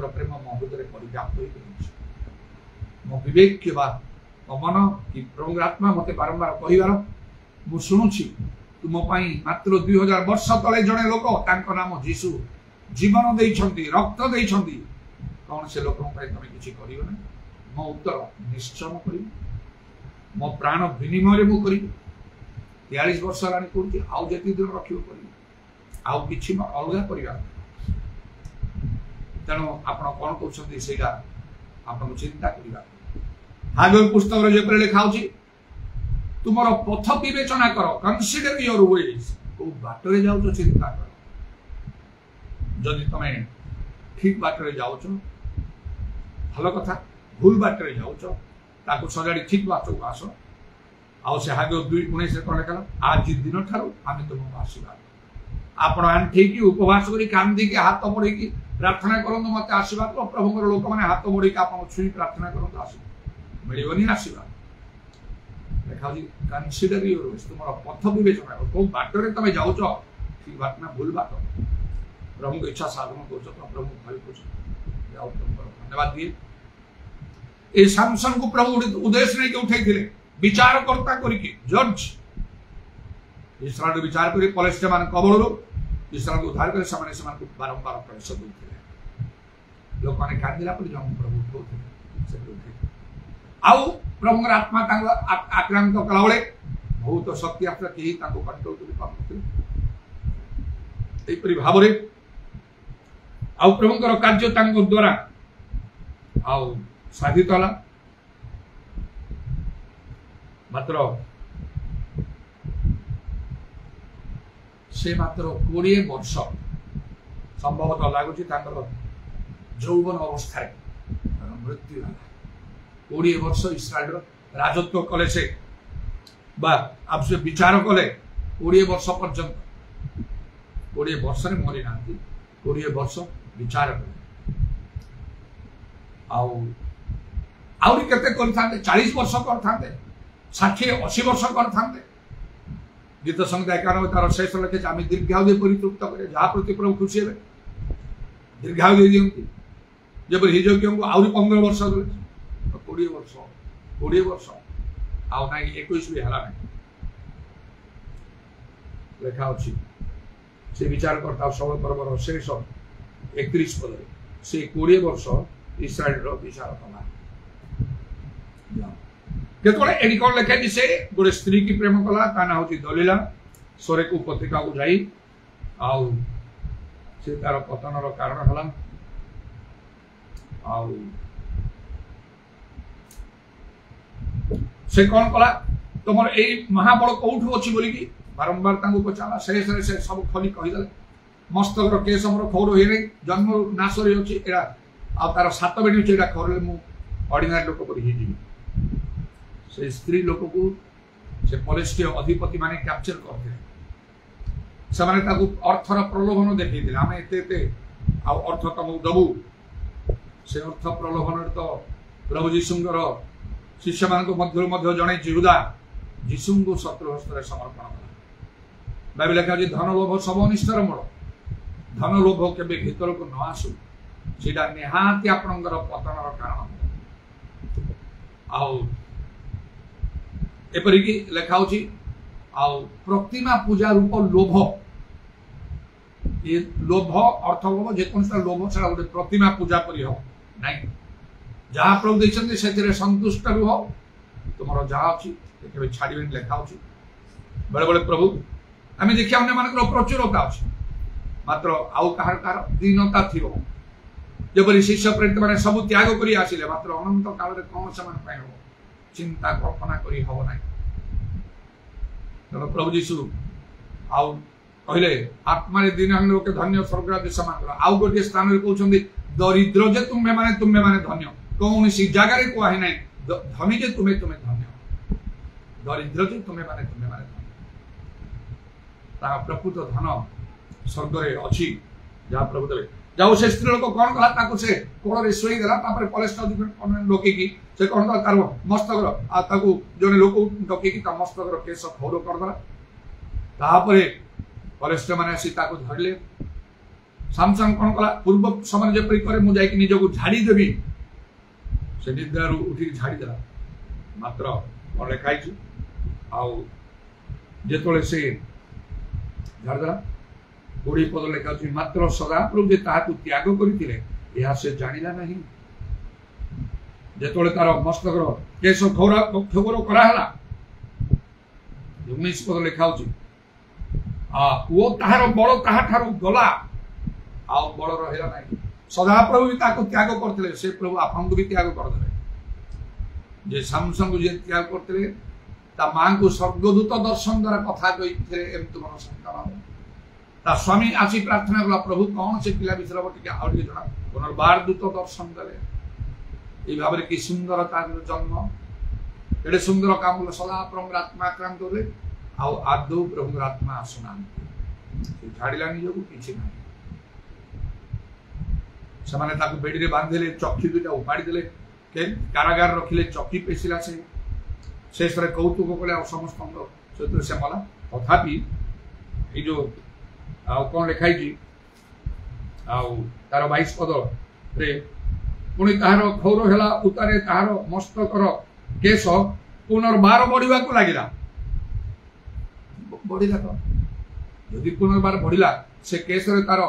प्रेम मो हृदय परिव्याप्त मो विवेक के बाद मो मन कि प्रभु आत्मा मत बारंबार कहबार मु शुणुछि तुम मात्र 2000 वर्ष तले जड़े लोक नाम जीशु जीवन देइछंती रक्त देइछंती कौन से लोक तुम किसी कर मो उत्तर निश्चय कर मो प्राण विनिमय मु कर 43 वर्ष है करुँच आउ जी दिन रखी आउ कि अलग कर तेणु आप कौन कहते आपको चिंता करवा हागल पुस्तक जो लिखा तुम पथ विवेचना कर कंसीडर योर वेज को बाटरे जाओ चिंता कर जदि तुम ठीक बाटरे जाओ भल कथा भूल बाटरे जाओ सजाड़ी ठीक बाट को आस आउ से हाग 2:19 कौन लिखा आज दिन ठार आम तुमको आशीर्वाद आपण आंठेकी उपवास करी कांदी के हाथ बढ़े प्रार्थना करंतु मत आशीर्वाद प्रभु लोक मैंने हाथ बढ़े आप छुई प्रार्थना करंतु आशीर्वाद मिलनी आशीर्वाद देखा कंसीडर योर वेज तुम पथ विवेचना को बाटरे तुम जाओ ठीक बाट ना भूल बाट प्रभु को इच्छा साधन कर प्रभु भय कर धन्यवाद दिए ए सैमसन को प्रभु उद्देश्य नहीं उठे विचारकर्ता करके जज इस्राएल विचार कर पलेस्टाइन मान कबल इस्राएल को उद्धार कर बारंबार प्रवेश दूसरे लोक मैंने कांदिला पर जब प्रभु उठे आउ प्रभु आत्मा आक्रांत कला बेले बहुत शक्ति आसला कहीं कंट्रोल कर भाव आउ प्रभुंकर कार्य द्वारा आउ साधित है मात्र से मात्र 20 वर्ष संभवतः लगुच यौवन अवस्था मृत्यु 20 वर्ष इस्राएल राजत्व कले से आप से विचार कले 20 वर्ष पर्यंत 20 वर्ष मरी ना 20 वर्ष विचार कले आउरी केते करथांते 40 वर्ष करथांते 60-80 वर्ष करथांते गीत संहिता 91 तार शेष लिखे आम दीर्घावधि परितृप्त करें जहाँ प्रति प्रभु खुशी हे दीर्घावधि दिखती जब हिजकियों को आहरी 15 वर्ष 20 वर्ष आउ ना 21 भी हला नहीं लेखा अछि से विचार करता सब पर्वर शेष 31 पद से 20 वर्ष इस्राएल रो विचार कला केतोले एडी कोन लेखा कि से गोटे स्त्री की प्रेम कला ता ना होची दलीला सोरेक उपत्यका को जाई आउ से तार पतन रो कारण हला आउ से कौन कला तुम ए महाबल कौठू अच्छी बोली कि बारंबार पचारा से सब खोली कहीदे मस्तक केस मोर खौर हुए जन्म नाश अच्छी आ तार 7 बेटी अच्छे खौर मु ऑर्डिनरी लोक पर से स्त्री लोक को से पलिस्टीय अधिपति माने कैप्चर करते से माने ताकू अर्थर प्रलोभन देखते आम एते आ अर्थ तुमको दबू से अर्थ प्रलोभन तो प्रभु जीशुंकर शिष्य मान जड़े जिहुदा जीशु को शत्रु हस्त समर्पण कला बाइबल लिखा है धन लोभ सब अनिष्टर मूल धन लोभ केबे भीतर को न आसू सीधा निहाती आपणकर पतनर कारण एपरिकी लेखा प्रतिमा पूजा रूप लोभ ये लोभ अर्थ लोभ जेकोसी लोभ से गोटे प्रतिमा पूजा करी हो नहीं जहाँ प्रभु देखते से संतुष्ट रुह तुम जहाँ अच्छी छाड़े लेखा बेले बेले प्रभु आम देखिए अन्य मान प्रचुरता अच्छी मात्र आउ कहार कहार दीनता थी जबरी शिष्य प्रेरित मैंने सब त्याग कर आसिले मात्र अनंत काल में कौन से हम चिंता कल्पना करी हब ना तेना प्रभु जीशु आउ कहले आत्मा दीन लोके धन्य स्वर्गराज्य समान आउ गोटे स्थान में कहते दरिद्र जे तुम्हें माने धन्य कौन सी जगार कहे ना धनी जे तुम्हें धन्य दरिद्र जे तुम्हें माने धन्य प्रकृत धन स्वर्ग अच्छी जहाँ प्रभु देवे जाओ से स्त्री लोक कौन कला से कोड़ शोई देला कोलेस्ट्रॉल लोकिकी से कौन कला तार मस्तक जड़े लोक डकिकी मस्तक केस खौर करदेला कोलेस्ट्रॉल मैंने आसी धरले सामसन कौन कला पूर्व समय जपरी करे मुझे निजक झाड़ी देवी से निद्रा उठी झाड़ीदेला मात्र कौन लिखाई आते से झाड़देला 20 पद लेखा मात्र सदाप्रभु जे ताहाकु त्याग करथिले यह से जानिला नहीं जेतोले तार मस्तक केश खौरा खबर कराहला 19 पद लेखा वो ताहार बड़ ताहा ठारू गला आ बड़ रहिला नहीं सदाप्रभु भी ताको त्याग करथिले से प्रभु आपनको भी त्याग करदेले जे सामसन को जे त्याग करथिले ता मां को स्वर्गदूत दर्शन द्वारा कथा कहिथिले एम तुमर संतान ता स्वामी आसी प्रार्थना कला प्रभु कौन से पिला विषय टे आगे जना पुनर्बार दूत दर्शन देले ये भाव कि सुंदर तार जन्म एडे सुंदर काम सदा प्रभु आत्मा आक्रांत होले आदौ प्रभु आत्मा आसुना झाड़िला निजक किसी ना से ताकू बेड़ी बांधिले चक्की दुटा उपाड़ी देले कारागार रखिले चक्की पेशिला से शेष कौतुक कले समस्त से मला तथापि ये जो कौन लिखाई तार 22 पद पुणी ताहार खौर है उतारे ताहार मस्तकर केश पुनर्बार बढ़ा लगिला बढ़ला तो यदि पुनर्बार बढ़ला से केश तार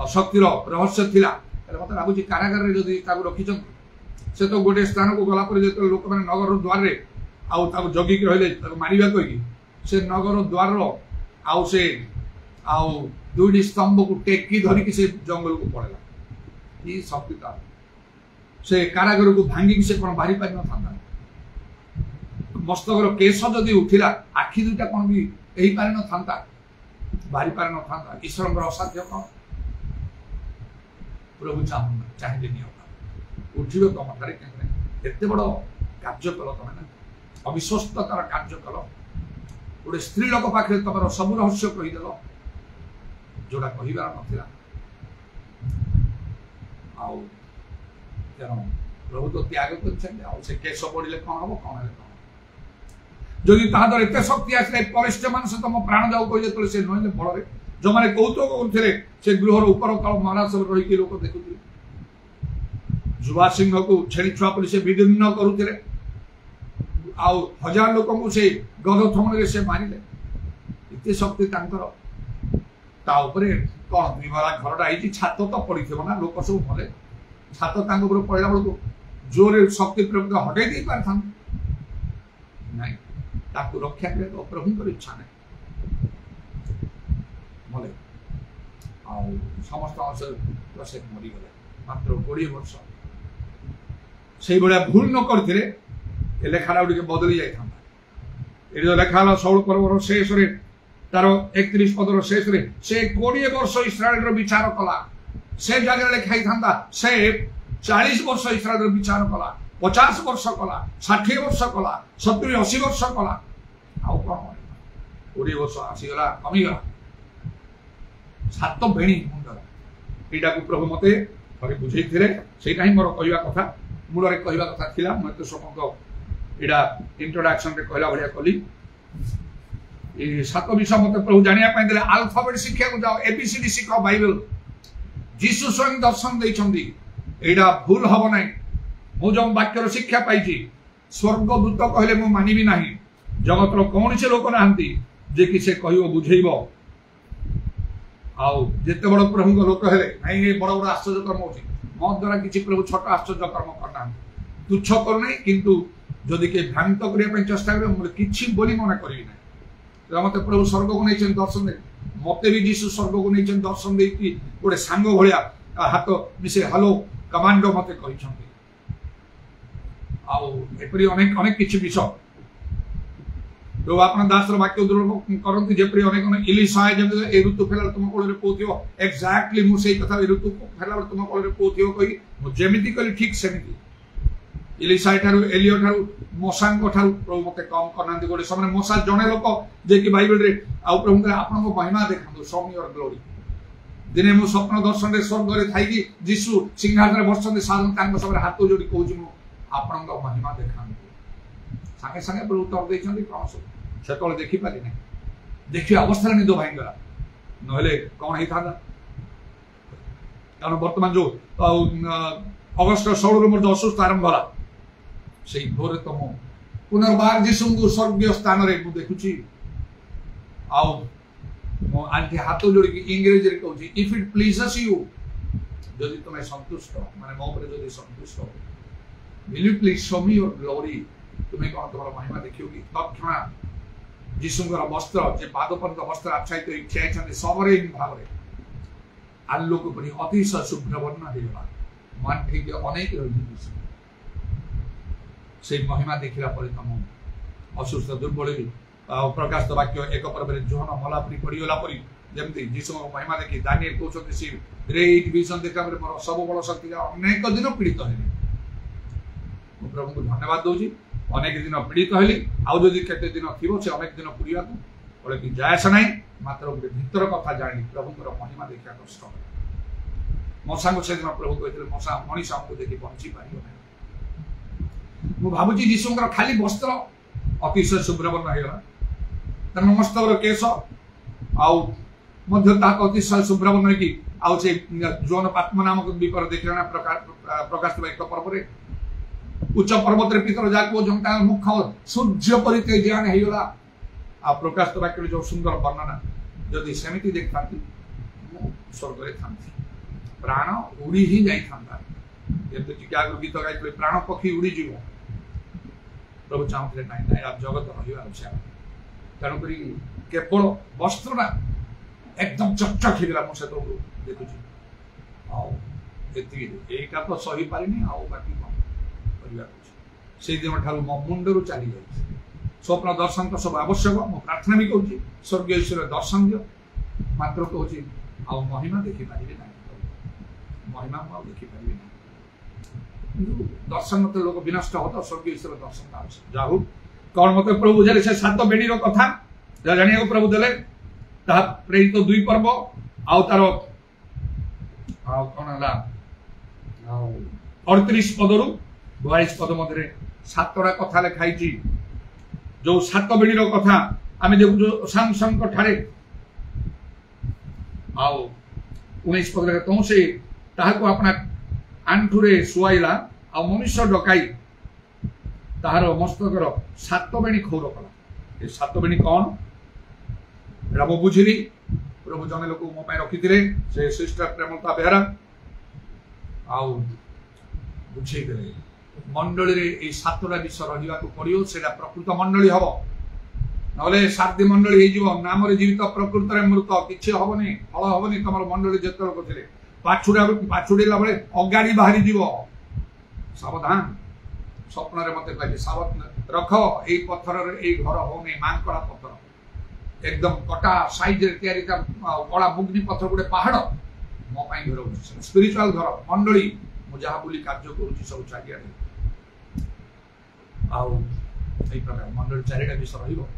शक्तिर रहस्य थिला मत लगुच कारागार रखी से तो गोटे स्थान को गलापर जो लोक मैंने नगर द्वार में जगिक रही मारे कहीकि से नगर द्वार आउ से दुईटी स्तंभ को टेकी धरिकी से जंगल को पड़ेगा कि शक्ति तार से कारागार को भांगिकी से कौन बाहरी पारि न मस्तकर केश जदि उठिला आखि दुईटा कौन भी यही पारि न बाहरी पारि न ईश्वर असाध्य कौन प्रभु चाहिए नहीं उठ तुम ठारे एत बड़ कार्य कल तुम ना अविश्वस्ततार कार्य कल गोटे स्त्री लोक पाखे तुम सब रहस्य कहीदेल जोड़ा कहबार नाला तेणु प्रभु तो त्याग कर केश बढ़े कौन हम कौन है जदि तादर एत शक्ति आसे परिष्ठ मान से तुम प्राण जाऊ कही से नुहे बड़े जो मैंने कौतुक करते से गृहर उपर तल महाराज रही लोक देखुले युवा सिंह को छेड़ी छुआ पड़ी से विभिन्न करुले हजार लोक से गद थमणे से मारे एत शक्ति कौन दुईमहला घरटा है छात तो पड़ी ना लोक सब मले छात पड़ा बेलू जोर शक्ति प्रयोग हटे दे पार नहीं रक्षा कर तो प्रभु इच्छा नहीं मले समस्त मरीगले मात्र 20 वर्ष से भाया भूल न करते लेखाटा बदली जाता लेखा शौल पर्वर शेष तार 31 पदर शेष से 20 वर्ष इस्राएल विचार कला से जगह लिखाई था से 40 वर्ष इस्राएल विचार कला 50 वर्ष कला 60 वर्ष कला 70-80 वर्ष कला आउ कौन 20 वर्ष आसीगला कमीगला 7 बेणी मुंडर यहाँ को प्रभु मते थे बुझे से मोर कहवा कथा मूल कहवा कथा थिला मत समस्त इडा इंट्रोडक्शन रे कहला भलिया कली ए 7 विषय मत प्रभु जानिया पाई देले अल्फाबेट शिक्षा को जाओ एबीसीडी शिखा बाइबल जीसु स्वयं दर्शन देइछंदी एडा भूल हबो नै मु जो वाक्यर शिक्षा पाइछि स्वर्गदूत कहले मु मानिबी नाही जगत रो कोन से लोक नाहंती जे कि से कहियो बुझेइबो आउ जेते बड़ प्रभु लोक हेले नहीं ये बड़ बड़ आश्चर्य कर्म होछि मो द्वारा किछि प्रभु छोट आश्चर्य कर्म करना तुच्छ कर नै किंतु जदि के भ्रांत करिया पय चेष्टा करे मोर किछि बोली मना करिवि नै मते प्रभु स्वर्ग को नै दर्शन दे मते भी जीसु स्वर्ग को नै दर्शन दे कि गोटे सांग भलिया हाथ मिसे हेलो कमांडो मते कहिछंती आउ एपरि अनेक अनेक किछि विषय तो आपन दास वाक्य दुर्लभ करंती जेपरि अनेक अनेक इलिशा जेम ए ऋतु फेला तुम कोले पोथियो एक्जेक्टली मु सेही कथा ए ऋतु फेला तुम कोले पोथियो कहि मु जेमिति कली ठीक सेमिति इलिशा ठारु एलियो ठारु मोसांग ठारु प्रभु मते कम करनांती गोटे समय मोसा जने लोक जे कि बाइबल रे आ प्रभु के आपन को महिमा देखंदो शो मी योर ग्लोरी दिने मु स्वप्न दर्शन रे स्वर्ग रे थाई कि यीशु सिंहासन रे बसंती साधन तांग सब हाथ जोड़ी कहूची मु आपन को महिमा देखांदो संगे संगे प्रभु उत्तर देछंती कौन से देखी पारि ना देखिए अवस्था निद भाईगला नहले कौन होता कारण बर्तमान जो अगस्ट 16 मोर जो असुस्थ आरंभ होला से भोर तम पुनर्बार जीशु को स्वर्गीय स्थान रे मु देखुची आउ मो आंटी हाथ जोड़ी की इंग्लिश रे कहूची इफ इट प्लीजेस यू जदि तुम संतुष्ट माने मो ऊपर जदि संतुष्ट will you please show me your glory तुम्हें कौन तुम्हारा महिमा देखियोगी तत्क्षणा जीशुंकर वस्त्र जे पादपर्यंत वस्त्र आच्छादित ठियाइछन्ति सबरे भाव रे आलोक परि अतिशय शुभ्र वर्ण हेला मन ठीक अनेक रही से महिमा देखिला परि तम असुस्थ दुर्बल प्रकाश वाक्य एक पर्व रे जोहन मला परि पडियोला परि जेमति जीशु महिमा देखि दानिएल कहउछन्ति सी ग्रेट विजन देखा रे मोर सब बड़ शक्ति अनेक दिन पीड़ित हेले मु प्रभु को धन्यवाद दउची अनेक दिन पीड़ित हेली आउ जदि केते दिन थिबो से अनेक दिन पुरिया बोले कि जायस नाही मात्र गोटे भीतर कथा जानी प्रभुଙ୍କର महिमा देखा कष्ट मसा को से दिन प्रभु कहते मसा मनीष हमको देखि पहुंची पारियो नाही मु भाबुची जीशुଙ୍କର खाली वस्त्र अतिशय शुभ्र वर्ण हेला तर मस्तकर केश आउ मध्य ता अतिशय शुभ्र वर्ण कि आउ से जोन पात्मा नामक विपर देखिना प्रकाश एक पर्व रे उच्च पर्वत रे पितर जाको जंता मुख सूर्य परि तेजान हेला आ प्रकाश वाक्य जो सुंदर वर्णना जदि सेमिति देखतांती स्वर्ग रे थांती प्राण उड़ी ही जाई थांता एते चिकागो गीत गाइले प्राण पक्षी उड़ी जीवो प्रभु चाहते नहीं नहीं आप जगत रहिबा आवश्यक कारण करी केवल वस्त्रना एकदम चकचक हिला मो से तो देखुची आ एति एका तो सही पारिनी आ बाकी से दिन ठारू मो मुंडरू चली जाए स्वप्न दर्शन तो सब आवश्यक मो प्रार्थना भी करूँ स्वर्गीय ईश्वर दर्शन दियो मात्र कहूँ आ महिमा देखी पारे ना महिमा मुझे देखी पारे ना दर्शन मत लोक विनष्ट हो तो स्वर्गीय ईश्वर दर्शन आवश्यक जाहू कौन मत प्रभु बुझे से 7 बेणी कथा जानिया प्रभु देले प्रेरित 2 पर्व आउ तार कौन है 38 पदरू 42 पद मध्य 7टा कथा लिखाई जो 7 बेणी कथा आम देखु सैमसंग ठारे आउ 19 पद तो से ताहाको अपना आंठुरे सुआइला आ मनुष्य डकाई ताहार मस्तकर 7 बेणी क्षौर कला। ये 7 बेणी कौन एटा मु बुझिली प्रभु जने लोक मो पाई रखिथिले से सिस्टर प्रेमलता बेहरा आउ बुझे देले मंडली रे ए 7टा विषय रहिबा को पड़ियो सेटा प्रकृत मंडली हबो नले साध्य मंडली हे जीव नाम रे जीवित प्रकृत रे मृत किछि हबनी फल हबनी तमर मंडली जत लोक थिले पाछुडीला बेले अगाड़ी बाहरी जीव सावधान स्वप्न रे मते कहले सावधान रख ए पत्थर रे ए घर होने मांकड़ा पत्थर एकदम कटा साइज रे तयारी का कड़ा बुग्नी पत्थर गुडे पहाड़ मो पाई घर होछि स्पिरिचुअल घर मंडली मु जहा बोली कार्य करूछि सब चारिया आउ एई प्रकार मंडली चारिटा विषय रहिबो।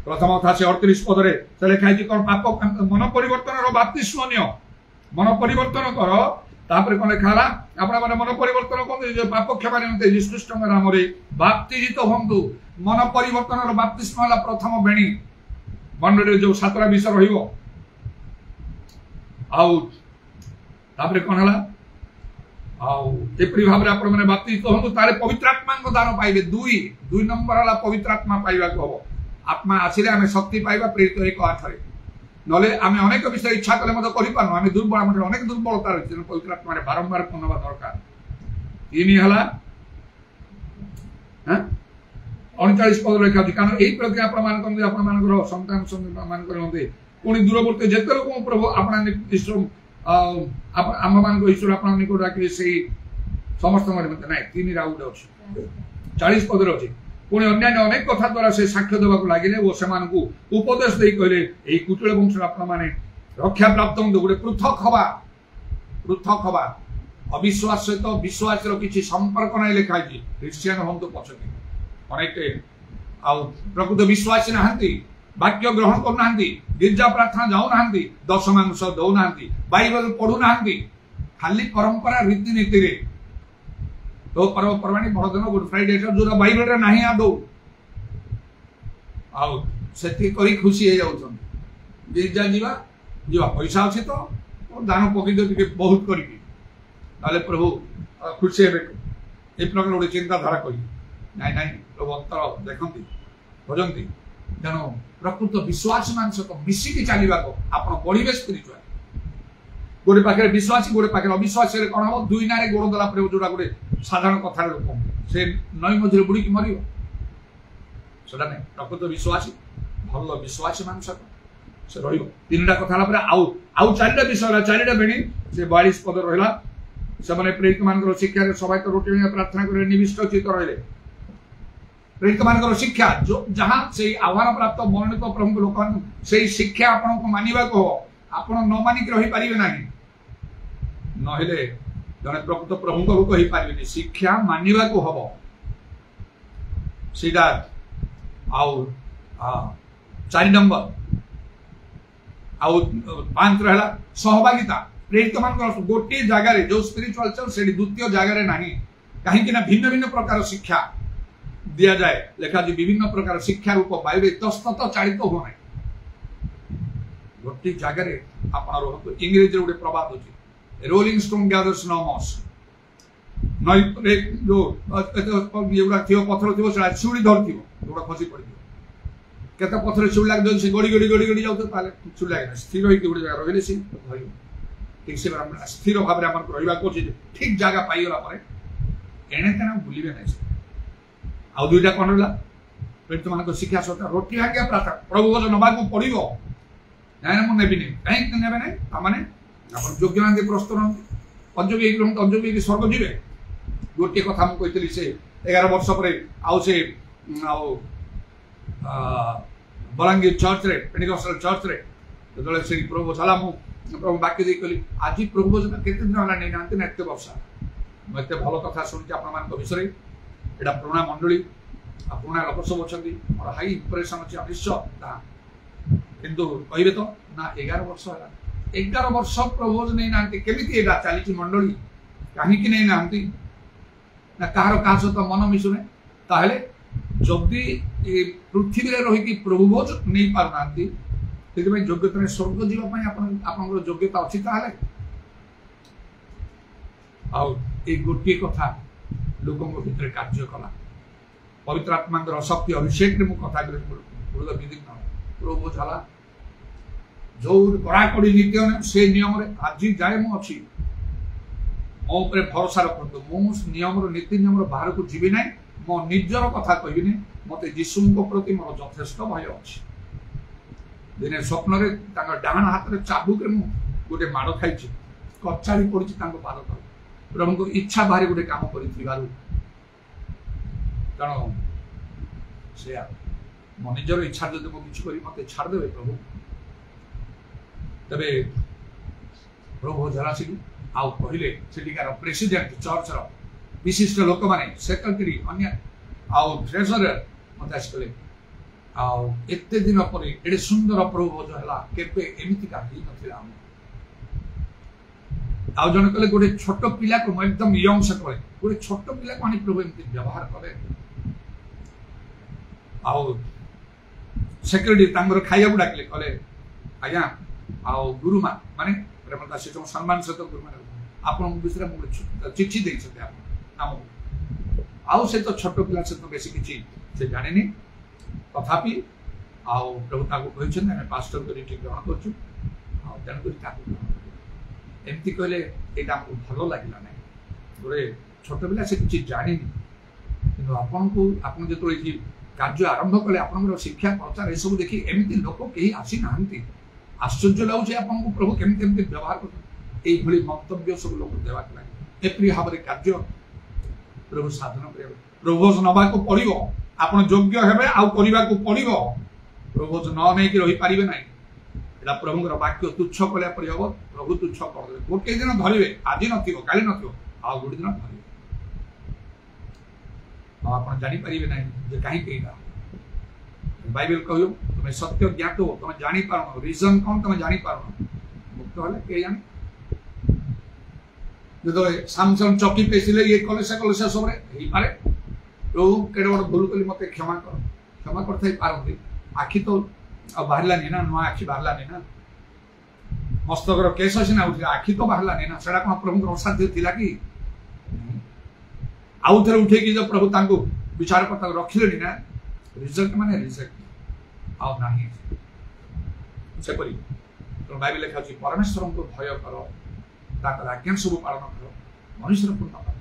प्रथम कथा से 38 पद रे से लिखा है कोन पाप मन परिवर्तन रो बप्तिस्म नियो मन परिवर्तन कर तापर कोन लिखा हला आपन माने मन परिवर्तन कोन जे पाप क्षमा निमंते यीशु ख्रीष्ट नाम रे बाप्तिजित होंतु मन परिवर्तन रो बप्तिस्म हला प्रथम बेणी मंडली जो 7टा विषय रहिबो आउ तापर कोन हला आउ एपरि भाबरे आपन माने बाप्तिजित होंतु तारे पवित्र आत्मा को दान पाइबे 2 नंबर हला पवित्र आत्मा पाइबा को हबो आत्मा आसिले आमे शक्ति पाइबा प्रेरित 1:8 रे नले आमे अनेक विषय इच्छा कले मत करि पानो आमे दुर्बल आमे अनेक दुर्बलता रहिछ पवित्र आत्मा रे बारंबार कोनबा दरकार इनी हला ह 39 पद लेखा अछि कारण एई प्रक्रिया प्रमाण करन आपण मानकर संतान मान करनते कोनी दूरवर्ती जेते लोक प्रभु आपना ईश्वर आम मान को ईश्वर आपना निकट राखि सेई समस्त मरे मते नै तीन राउड अछि 40 पद रे अछि पुणी अन्यान्य अनेक कथा द्वारा से साक्ष्य देवा को लागिले ओ सेमान को उपदेश दे कहले एई कुटुल वंश आपन माने रक्षा प्राप्त होंदो गोटे पृथक हवा अविश्वास सहित विश्वास रो किछि संपर्क नै लिखा अछि क्रिश्चियन होंदो पछके अनेक आउ प्रकृत विश्वासी नहंती वाक्य ग्रहण कर नहंती गिरजा प्रार्थना जाऊ नहंती दशमांश दौ नहंती बाइबल पढु नहंती खाली परंपरा रीति नीति रे तो पर्व पर्वाणी बड़दिन गुड फ्राइडे जो बाइबल रे नाही आदो आउ सेति करी खुशी हे जाउछन गिरजा जीवा पैसा अछि तो दान पकि दे के बहुत करी ताले प्रभु खुशी हेबे ए प्रकार ओडे चिंता धारा करी नाही प्रभु अंतर देखंती भजंती जनो प्रकृत विश्वास मान सहित मिसिकी चलीबा को आपण बढ़िबे स्पिरिचुअल गोटे पाखे विश्वासी गोटे पाखे अविश्वासी रे कोन हो दुई नारे गोड़ दला प्रभु जोडा गोटे साधारण कथा लोक से नई मझे बुड़ी की मरियो सेटा नै प्रकृत विश्वासी भल विश्वासी मान सहित से रहिबो तीनटा कथा हला पर आउ चारिटा विषय चारिटा बेणी से 42 पद रहला से माने प्रेरित मानकर शिक्षा रे सबाई तो रोटी प्रार्थना करे निविष्ट चित रहले प्रेरित मानकर शिक्षा जो जहां से आह्वान प्राप्त मनोनीत प्रभु लोक से शिक्षा आपन को मानिबा को आपन न मानिक रही पारिबे नाही नहेले जने प्रकृत प्रभु को कहि पारिबे शिक्षा मानिबा को हबो सीधा आउ 4 नंबर आउ 5 रहला सहभागिता प्रेरित मानकर गोटे जगह रे जो स्पिरिचुअल चल से द्वितीय जगह रे नाही काहे कि ना भिन्न भिन्न प्रकार शिक्षा दिया जाए लेखा जी विभिन्न प्रकार शिक्षा रूप बाइबल तस्तत चालित हो नै गोटे जगह रे आपण रहतो इंग्लिश रे गोटे प्रवाद अछि rolling stone gathers no moss नई रे जो एउडा थियो पत्थर थियो से छुड़ी धरथियो जोडा खसी पड़ियो केते पत्थर छुड़ी लाग दो से गड़ी जाउ तो ताले छुड़ी लागे स्थिर होई के गोटे जगह रहले से धरियो ठीक से हम स्थिर भाव रे हमर रहइबा को ठीक जगह पाइला परे एने तना भूलिबे नै आउ दुईटा कोन होला प्रेरित मान को शिक्षा सहित रोटी भाग्य प्रार्थना प्रभु को नबा को पड़िबो नै मन नेबि नै काहे नेबे नै माने अपन योग्य नांदे प्रस्तुत अयोग्य ग्रहण अयोग्य की स्वर्ग जीवे गोटे कथा हम कहितली से 11 वर्ष परे आउ से आउ बलांगीर चर्च रे पेंटिकॉस्टल चर्च रे जदले से प्रभु सलाम प्रभु वाक्य दे कहली आज प्रभु केते दिन होला नै नांते नत्य वर्ष मते भलो कथा सुनछि आपन मान को विषय एटा पुराना मंडली पुराना लोक सब अछंती और हाई इंप्रेशन अछि अनिश्चय किंतु कहिबे तो ना 11 वर्ष होला 11 वर्ष प्रभु नै नांती केमिति एटा चालीची मंडली काहे कि नै नांती ना कहारो का सहित मन मिसुने ताहले जदि पृथ्वी रे रही कि प्रभु भोज नै पार नांती तेति में योग्यता में स्वर्ग जीवा पय आपन योग्यता अछि ताहले आउ ए गोटे कथा लोकों भीतर कार्य कला पवित्र आत्मा शक्ति अभिषेक रे मु कथा करे हृदय विदीर्ण प्रभु झाला जो कड़ाकड़ी नीति से नियम रे आज जाए मु अच्छी मो ऊपर भरोसा रखु मु नियम नीति नियम बाहर को जीवी ना मो निजर कथा कहबी मत यीशु प्रति मोर यथेष्ट भय अच्छी दिने स्वप्न डाण हाथ में चाबुक गोटे माड़ खाई कचाड़ी पड़ी पाद तले प्रभु को इच्छा बाहर गोटे कम कर मो निजर इच्छा जब मुझे मत छाड़देवे प्रभु तबे प्रभु झरासी आउ कहले सेठिकार प्रेसिडेंट चर्च विशिष्ट लोक माने सेक्रेटरी अन्य आउ ट्रेजरर मत आस कले आउ एते दिन पर एडे सुंदर प्रभु भोज हला केबे एमिति का ही नथिला आउ जन कले गोटे छोट पिला को एकदम यंग से कले गोटे छोट पिला को आनी प्रभु एमिति व्यवहार करे आउ सेक्रेटरी तांगर खाइया को डाकले कले आज्ञा आउ गुरुमा माने प्रेमदास से सम्मान सहित गुरुमा आपन विषय चिठी दे नाम आउ से तो छोट पिला से तो बेसी किछि से जाने तथापि आउ प्रभु ताको कहिछन हम पास्टर को ठीक ग्रहण करछु आउ जन को ताको एमती कहले एटा हमको भलो लागिला नै गोरे छोट पिला से किछि जाने किंतु आपन जेतो एठी कार्य आरंभ कले आपन शिक्षा प्रचार ए सब देखि एमती लोक केही आसी नाहंती आश्चर्य लाउछे आपन को प्रभु केमती केमती व्यवहार करते एई भली मंतव्य सब लोक देवा लागे एप्री भाबरे कार्य प्रभु साधन करे प्रभु नबा को पड़िबो आपन योग्य हेबे आउ करिबा को पड़िबो प्रभु न नै कि रहि पारिबे नै एला प्रभुर वाक्य तुच्छ कले परि हबो प्रभु तुच्छ कर दे गोटे दिन धरिबे आज नथिबो काली नथिबो आउ गोटे दिन धरिबे आपन जानि पारिबे नै जे काहे केइला बाइबल कहयो तुम सत्य ज्ञात हो तुम जानी पारो रीजन कौन तुम जानी पारो मुक्त हले के जाने जो सैमसंग चौकी पेसिले ये कलेसा सब रे ही पारे प्रभु केडे बड़ भूल कली मते क्षमा करथाई पारंती आखि तो बाहरला नहीं ना नुआ आखि बाहरला नहीं ना मस्तकर केस सिना उठिला आखि तो बाहरला नहीं ना सेडा कोन प्रभु असाध्य थिला कि आउ थरे उठे कि जो प्रभु तांको विचारकर्ता रखिले ना रिजल्ट माने रिजेक्ट आउ नाही से परी तो बाइबल लिखा अछि परमेश्वर को भय करो ताकर आज्ञा सब पालन करो मनुष्य पूर्ण पालन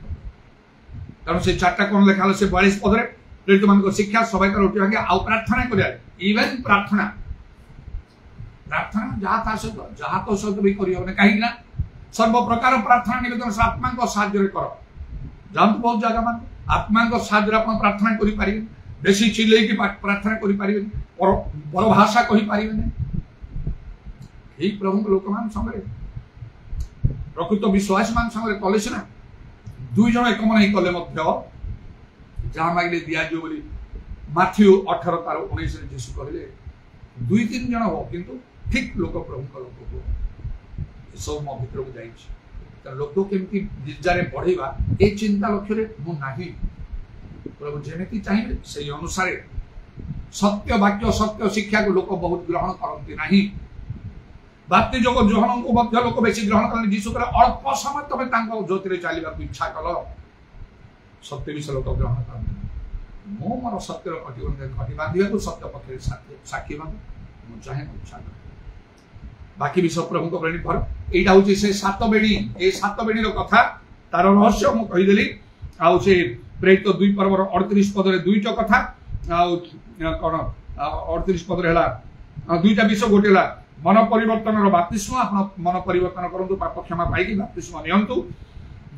कारण से चारटा कोन लिखा से 42 पद रे प्रेरित मान को शिक्षा सबै कर उठिया के आउ प्रार्थना करिया इवन प्रार्थना जहा तो सब भी करियो ने काहे ना सर्व प्रकार प्रार्थना निवेदन आत्मा को साहाय्य रे करो जानत बहुत जगह मान आत्मा को साहाय्य रे अपन प्रार्थना करि पारि बेसी चिल्ले की प्रार्थना करि पारि पर भाषा कहि पारि ने एही प्रभु लोक मान संगे प्रकृत विश्वास मान संगे कलेस ना दुई जन एक मन ही कले मध्य जहा मागले दिया जो बोली माथ्यू 18:19 रे यीशु कहले दुई तीन जन हो किंतु ठीक लोक प्रभु को लोक को सब मो भीतर को जाई छी त लोक केमती गिरजारे बढ़ेबा ए चिंता लक्ष्य रे मु नाही प्रभु जेमिति चाहिए से अनुसार सत्य वाक्य सत्य शिक्षा को लोक बहुत ग्रहण करती नहीं बाप्ति जोग जोहन को मध्य लोक बेसी ग्रहण करने यीशु कर अल्प समय तमे तांको ज्योति रे चालिबा इच्छा कल सत्य विषय लोक ग्रहण करते मो मोर सत्य घटी बांधिबा को सत्य पक्षे साक्षी बांध मु चाहे इच्छा बाकी विषय प्रभु को निर्भर एटा होची से सात बेणी ए सात बेणी रो कथा तार रहस्य मु कहि देली आ से प्रेरित 2 पर्वर 38 पद रे दुईटा कथा आ कोन 38 पद रे हला दुईटा विषय गोटेला मन परिवर्तन रो बपतिस्म आपन मन परिवर्तन करंतु पाप क्षमा पाई कि बपतिस्म नियंतु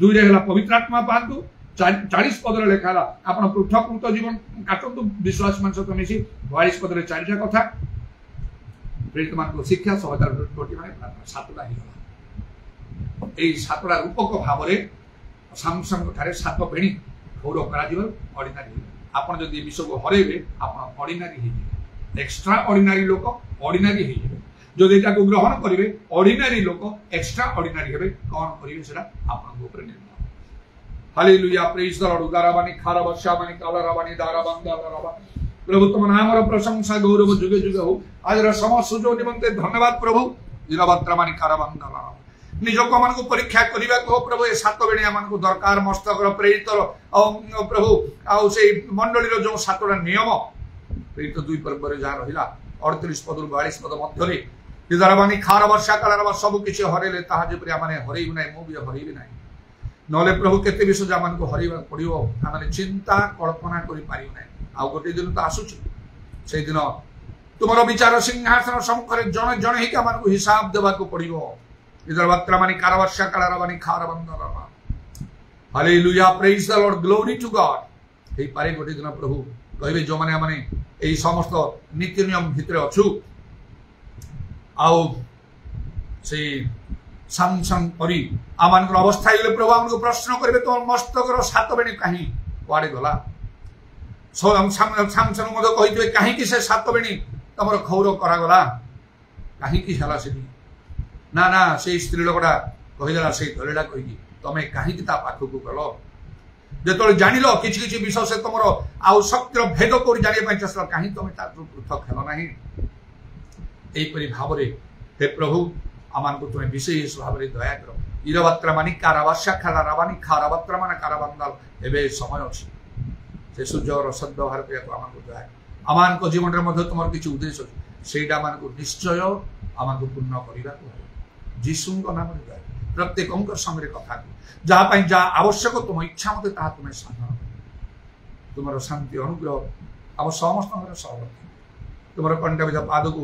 दुई रे हला पवित्र आत्मा पांतु 40 पद रे लेखाला आपन पृथक जीवन काटंतु विश्वास मान सहित मिसी 42 पद रे चारिटा कथा प्रेरित मान को शिक्षा सहदार कोटि माने सातटा ही एई सातटा रूपक भाव रे सैमसंग थारे सात बेणी गौरव करा जीव ऑर्डिनरी आपन जदी विश्व को हरेबे आपन ऑर्डिनरी ही एक्स्ट्रा ऑर्डिनरी लोक ऑर्डिनरी ही जो एटा को ग्रहण करिवे ऑर्डिनरी लोक एक्स्ट्रा ऑर्डिनरी हेबे कोन करिवे सेटा आपन ऊपर निर्भर हालेलुया प्रेज द लॉर्ड उदाराबानी खाराबशाबानी कालाराबानी दाराबांदालाराबा प्रभु तुम नाम रो प्रशंसा गौरव जुगे जुगे हो आज रो समस्त सुजो निमंते धन्यवाद प्रभु दिनवत्रमानी खाराबांदालाराबा निजक आम को परीक्षा करने को प्रभु ए 7 बेणी आम को दरकार मस्तक प्रेरित प्रभु आउ से मंडली जो 7टा नियम प्रेरित 2 पर्व जहाँ रहा 38 पद 42 पद मध्य निदारबानी खार वर्षा काल सब किसी हरैले ताजपरी आम हरैबू ना मुझे हरैबी ना नले प्रभु केते विषय आम को हरैवा पड़ो आम चिंता कल्पना करें आउ गोटे दिन तो आसूची से दिन तुम विचार सिंहासन सम्मुख जड़े जड़े ही आम को हिसाब देवाक पड़ो निदारबानी कार वर्षा काल खार बंदर hallelujah praise the Lord glory to God हे पारे गोटे दिन प्रभु कहे जो मैंने आम समस्त नीति नियम भितर अच्छु आउ से सामसन परी आम अवस्था प्रभु आमको प्रश्न करेंगे तुम मस्तक 7 बेणी कहीं कुआड़े गला सामसन कही कहीं से 7 बेणी तुम खौर करागला कहीं है ना ना से स्त्री लोकटा कहीदेला से दलटा कही तुम कहीं पाखक गल जो जान किसी किसी विषय से तुम आउ शक्तिर भेद कर जाने चेष्टा कहीं तुम पृथक हेल ना यहीपरी भाव हे प्रभु आम को तुम्हें विशेष भाव में दया कर इरबात्रा मानी कारावासा खाला रावानी खाराबात्रा माना काराबांदाल एवं समय अच्छी से सूर्य सद्व्यवहार करने को दया आम को जीवन में तुम किसी उद्देश्य अच्छे से निश्चय आम को पूर्ण करने जीशु नाम दया प्रत्येक समय कथा जहाँ जहाँ आवश्यक तुम इच्छा मत तुम्हें साधन तुम शांति अनुग्रह आम समस्त सहमति तुम कंडा पाद को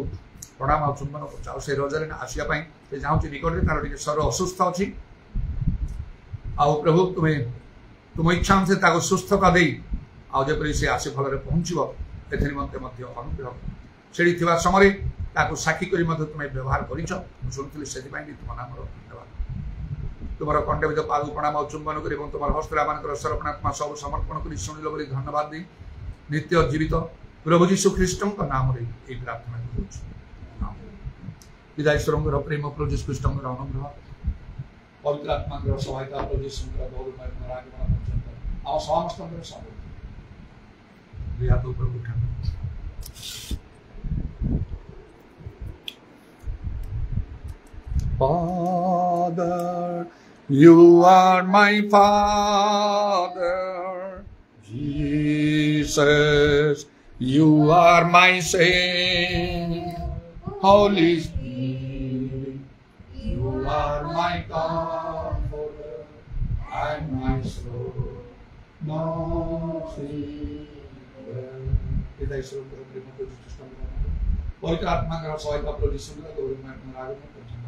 प्रणाम आ चुंबन कर से रजरे आसवाई से चाहूँ निकट तार टे शरीर असुस्थ अच्छी आउ प्रभु तुम्हें तुम इच्छा अनुसार सुस्थता दे आउपरी से आसे भल पहुँचो ए निमंते अनुग्रह से समय साक्षी कर तुम्हें व्यवहार कर शुणुली से तुम नाम धन्यवाद तुम कंडे पाद प्रणाम आ चुंबन कर तुम हस्तरामान सर्वनात्मा सब समर्पण कर शुणिल बोली धन्यवाद दी नित्य जीवित प्रभु जीशु ख्रीष्ट नाम प्रार्थना करुँ विदायश्वर प्रेम प्रभु जीशु ख्रीष्ट अनुग्रह पवित्र आत्मा सहायता प्रभु जीशु आम समस्त सब प्रभु Father, you are my Father. Jesus, you are my Savior. Holy Spirit, you are my Comforter and my soul. No Savior. पवित्र आत्मा का सहायता प्रभु यीशु का गौरव में अपना आगमन करते हैं।